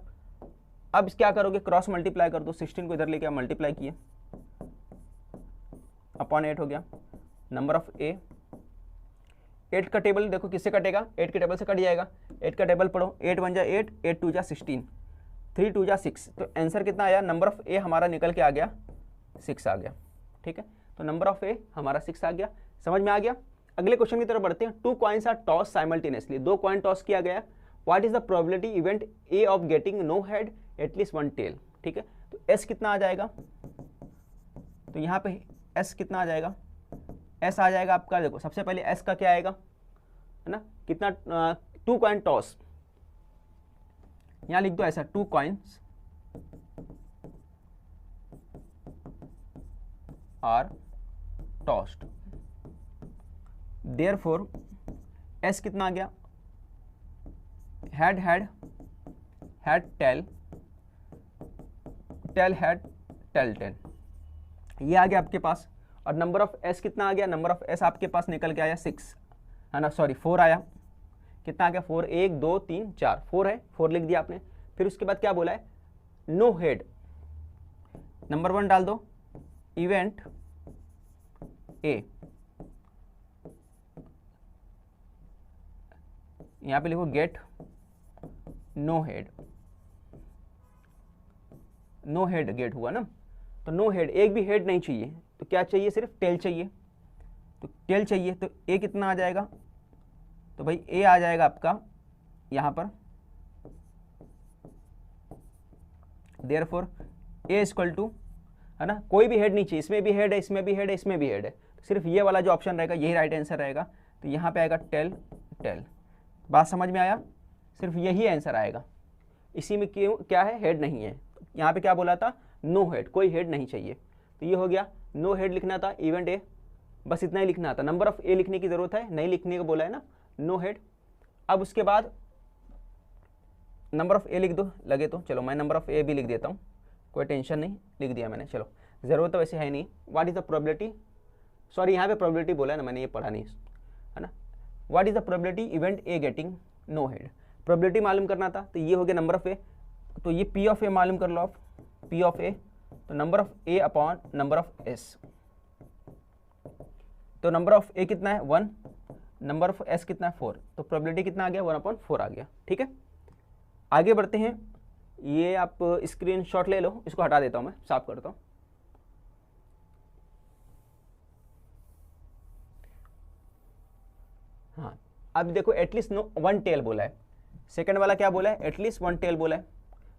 अब क्या करोगे, क्रॉस मल्टीप्लाई कर दो, 16 को इधर लेके मल्टीप्लाई किए, अपॉन 8 हो गया। नंबर ऑफ A, 8 का टेबल देखो किससे कटेगा, 8 के टेबल से कट जाएगा, 8 का टेबल पढ़ो, 8 1 जा 8, 8 2 जा 16, 3 2 जा 6, तो आंसर कितना आया, नंबर ऑफ A हमारा निकल के आ गया 6 आ गया। ठीक है, तो नंबर ऑफ A हमारा 6 आ गया, समझ में आ गया। अगले क्वेश्चन की तरफ बढ़ते हैं। 2 coins are toss simultaneously, 2 coin toss किया गया, what is the probability event A of getting no head at least 1 tail. ठीक है, तो S कितना आ जाएगा, तो यहाँ पे S कितना आ जाएगा, S आ जाएगा आपका, देखो सबसे पहले S का क्या आएगा, है ना, कितना, 2 कॉइन टॉस, यहाँ लिख दो ऐसा, 2 coins are tossed, therefore S कितना आ गया, head head head tail, tail head tail tail, ये आ गया आपके पास। और नंबर ऑफ S कितना आ गया, नंबर ऑफ S आपके पास निकल के आया 6 है ना, सॉरी 4 आया, कितना आ गया 4, 1 2 3 4, 4 है, 4 लिख दिया आपने। फिर उसके बाद क्या बोला है, नो हेड, नंबर 1 डाल दो, इवेंट A, यहां पे लिखो get no head, no head get हुआ ना, तो नो हेड, एक भी हेड नहीं चाहिए, तो क्या चाहिए, सिर्फ टेल चाहिए, तो टेल चाहिए, तो A कितना आ जाएगा, तो भाई A आ जाएगा आपका यहां पर, देयरफॉर A इक्वल टू, है ना, कोई भी हेड नहीं चाहिए, इसमें भी हेड है, इसमें भी हेड है, इसमें भी हेड है, तो सिर्फ ये वाला जो ऑप्शन रहेगा यही राइट आंसर रहेगा, तो यहाँ पे आएगा टेल टेल। बात समझ में आया, सिर्फ यही आंसर आएगा, इसी में क्यों क्या है, हेड नहीं है। यहाँ पे क्या बोला था, नो हेड, कोई हेड नहीं चाहिए, तो ये हो गया, नो हेड लिखना था, इवेंट A, बस इतना ही लिखना था, नंबर ऑफ A लिखने की जरूरत है, नहीं लिखने को बोला है ना, नो हेड। अब उसके बाद नंबर ऑफ A लिख दो लगे तो, चलो मैं नंबर ऑफ A भी लिख देता हूँ, कोई टेंशन नहीं, लिख दिया मैंने, चलो ज़रूरत तो वैसे है नहीं। What is the probability, sorry यहाँ पे प्रोबेबिलिटी बोला है ना, मैंने ये पढ़ा नहीं है ना, what is the probability event A getting no head, probability मालूम करना था, तो ये हो गया नंबर ऑफ A, तो ये P ऑफ A मालूम कर लो आप, P ऑफ A, तो number of A upon number of S, तो नंबर ऑफ A कितना है 1, नंबर ऑफ S कितना है 4, तो प्रोबेबिलिटी कितना आ गया 1/4 आ गया। ठीक है, आगे बढ़ते हैं, ये आप स्क्रीनशॉट ले लो, इसको हटा देता हूं मैं, साफ करता हूं। हाँ, अब देखो एटलीस्ट नो 1 टेल बोला है, सेकंड वाला क्या बोला है, एटलीस्ट 1 टेल बोला है,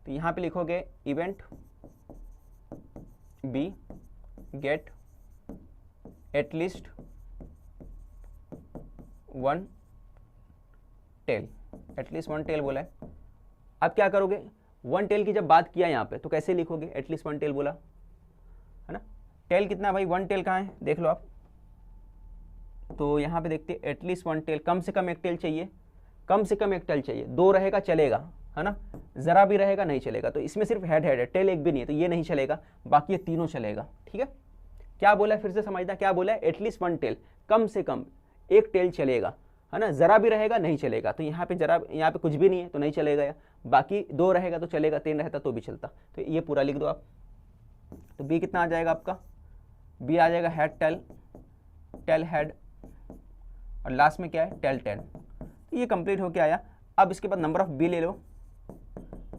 तो यहां पे लिखोगे event B get at least 1 tail, at least 1 tail बोला है। अब क्या करोगे, 1 टेल की जब बात किया यहाँ पे, तो कैसे लिखोगे, एटलीस्ट 1 टेल बोला है ना, टेल कितना भाई, 1 टेल कहाँ है देख लो आप, तो यहाँ पे देखते हैं एटलीस्ट 1 टेल, कम से कम एक टेल चाहिए, कम से कम एक टेल चाहिए, 2 रहेगा चलेगा है ना, ज़रा भी रहेगा नहीं चलेगा, तो इसमें सिर्फ हेड हेड है, टेल एक भी नहीं है, तो ये नहीं चलेगा, बाकी ये तीनों चलेगा। ठीक है, क्या बोला है फिर से समझना, क्या बोला है, एटलीस्ट 1 टेल, कम से कम एक टेल चलेगा है ना, ज़रा भी रहेगा नहीं चलेगा, तो यहाँ पे जरा, यहाँ पे कुछ भी नहीं है तो नहीं चलेगा, या बाकी 2 रहेगा तो चलेगा, 3 रहता तो भी चलता, तो ये पूरा लिख दो आप। तो B कितना आ जाएगा आपका, B आ जाएगा हेड टेल, टेल हेड, और लास्ट में क्या है टेल टेल, तो ये कंप्लीट होके आया। अब इसके बाद नंबर ऑफ B ले लो,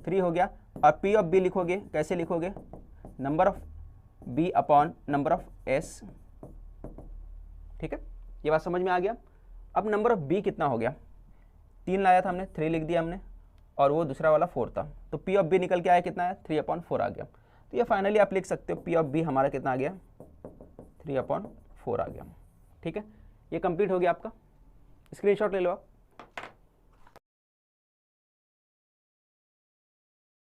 3 हो गया। और पी ऑफ बी लिखोगे, कैसे लिखोगे, number of B upon number of S. ठीक है, ये बात समझ में आ गया। अब नंबर ऑफ बी कितना हो गया, 3 लाया था हमने, 3 लिख दिया हमने, और वो दूसरा वाला 4 था, तो पी ऑफ बी निकल के आया कितना है, 3/4 आ गया। तो ये फाइनली आप लिख सकते हो पी ऑफ बी हमारा कितना आ गया, 3/4 आ गया। ठीक है, ये कंप्लीट हो गया आपका, स्क्रीनशॉट ले लो आप।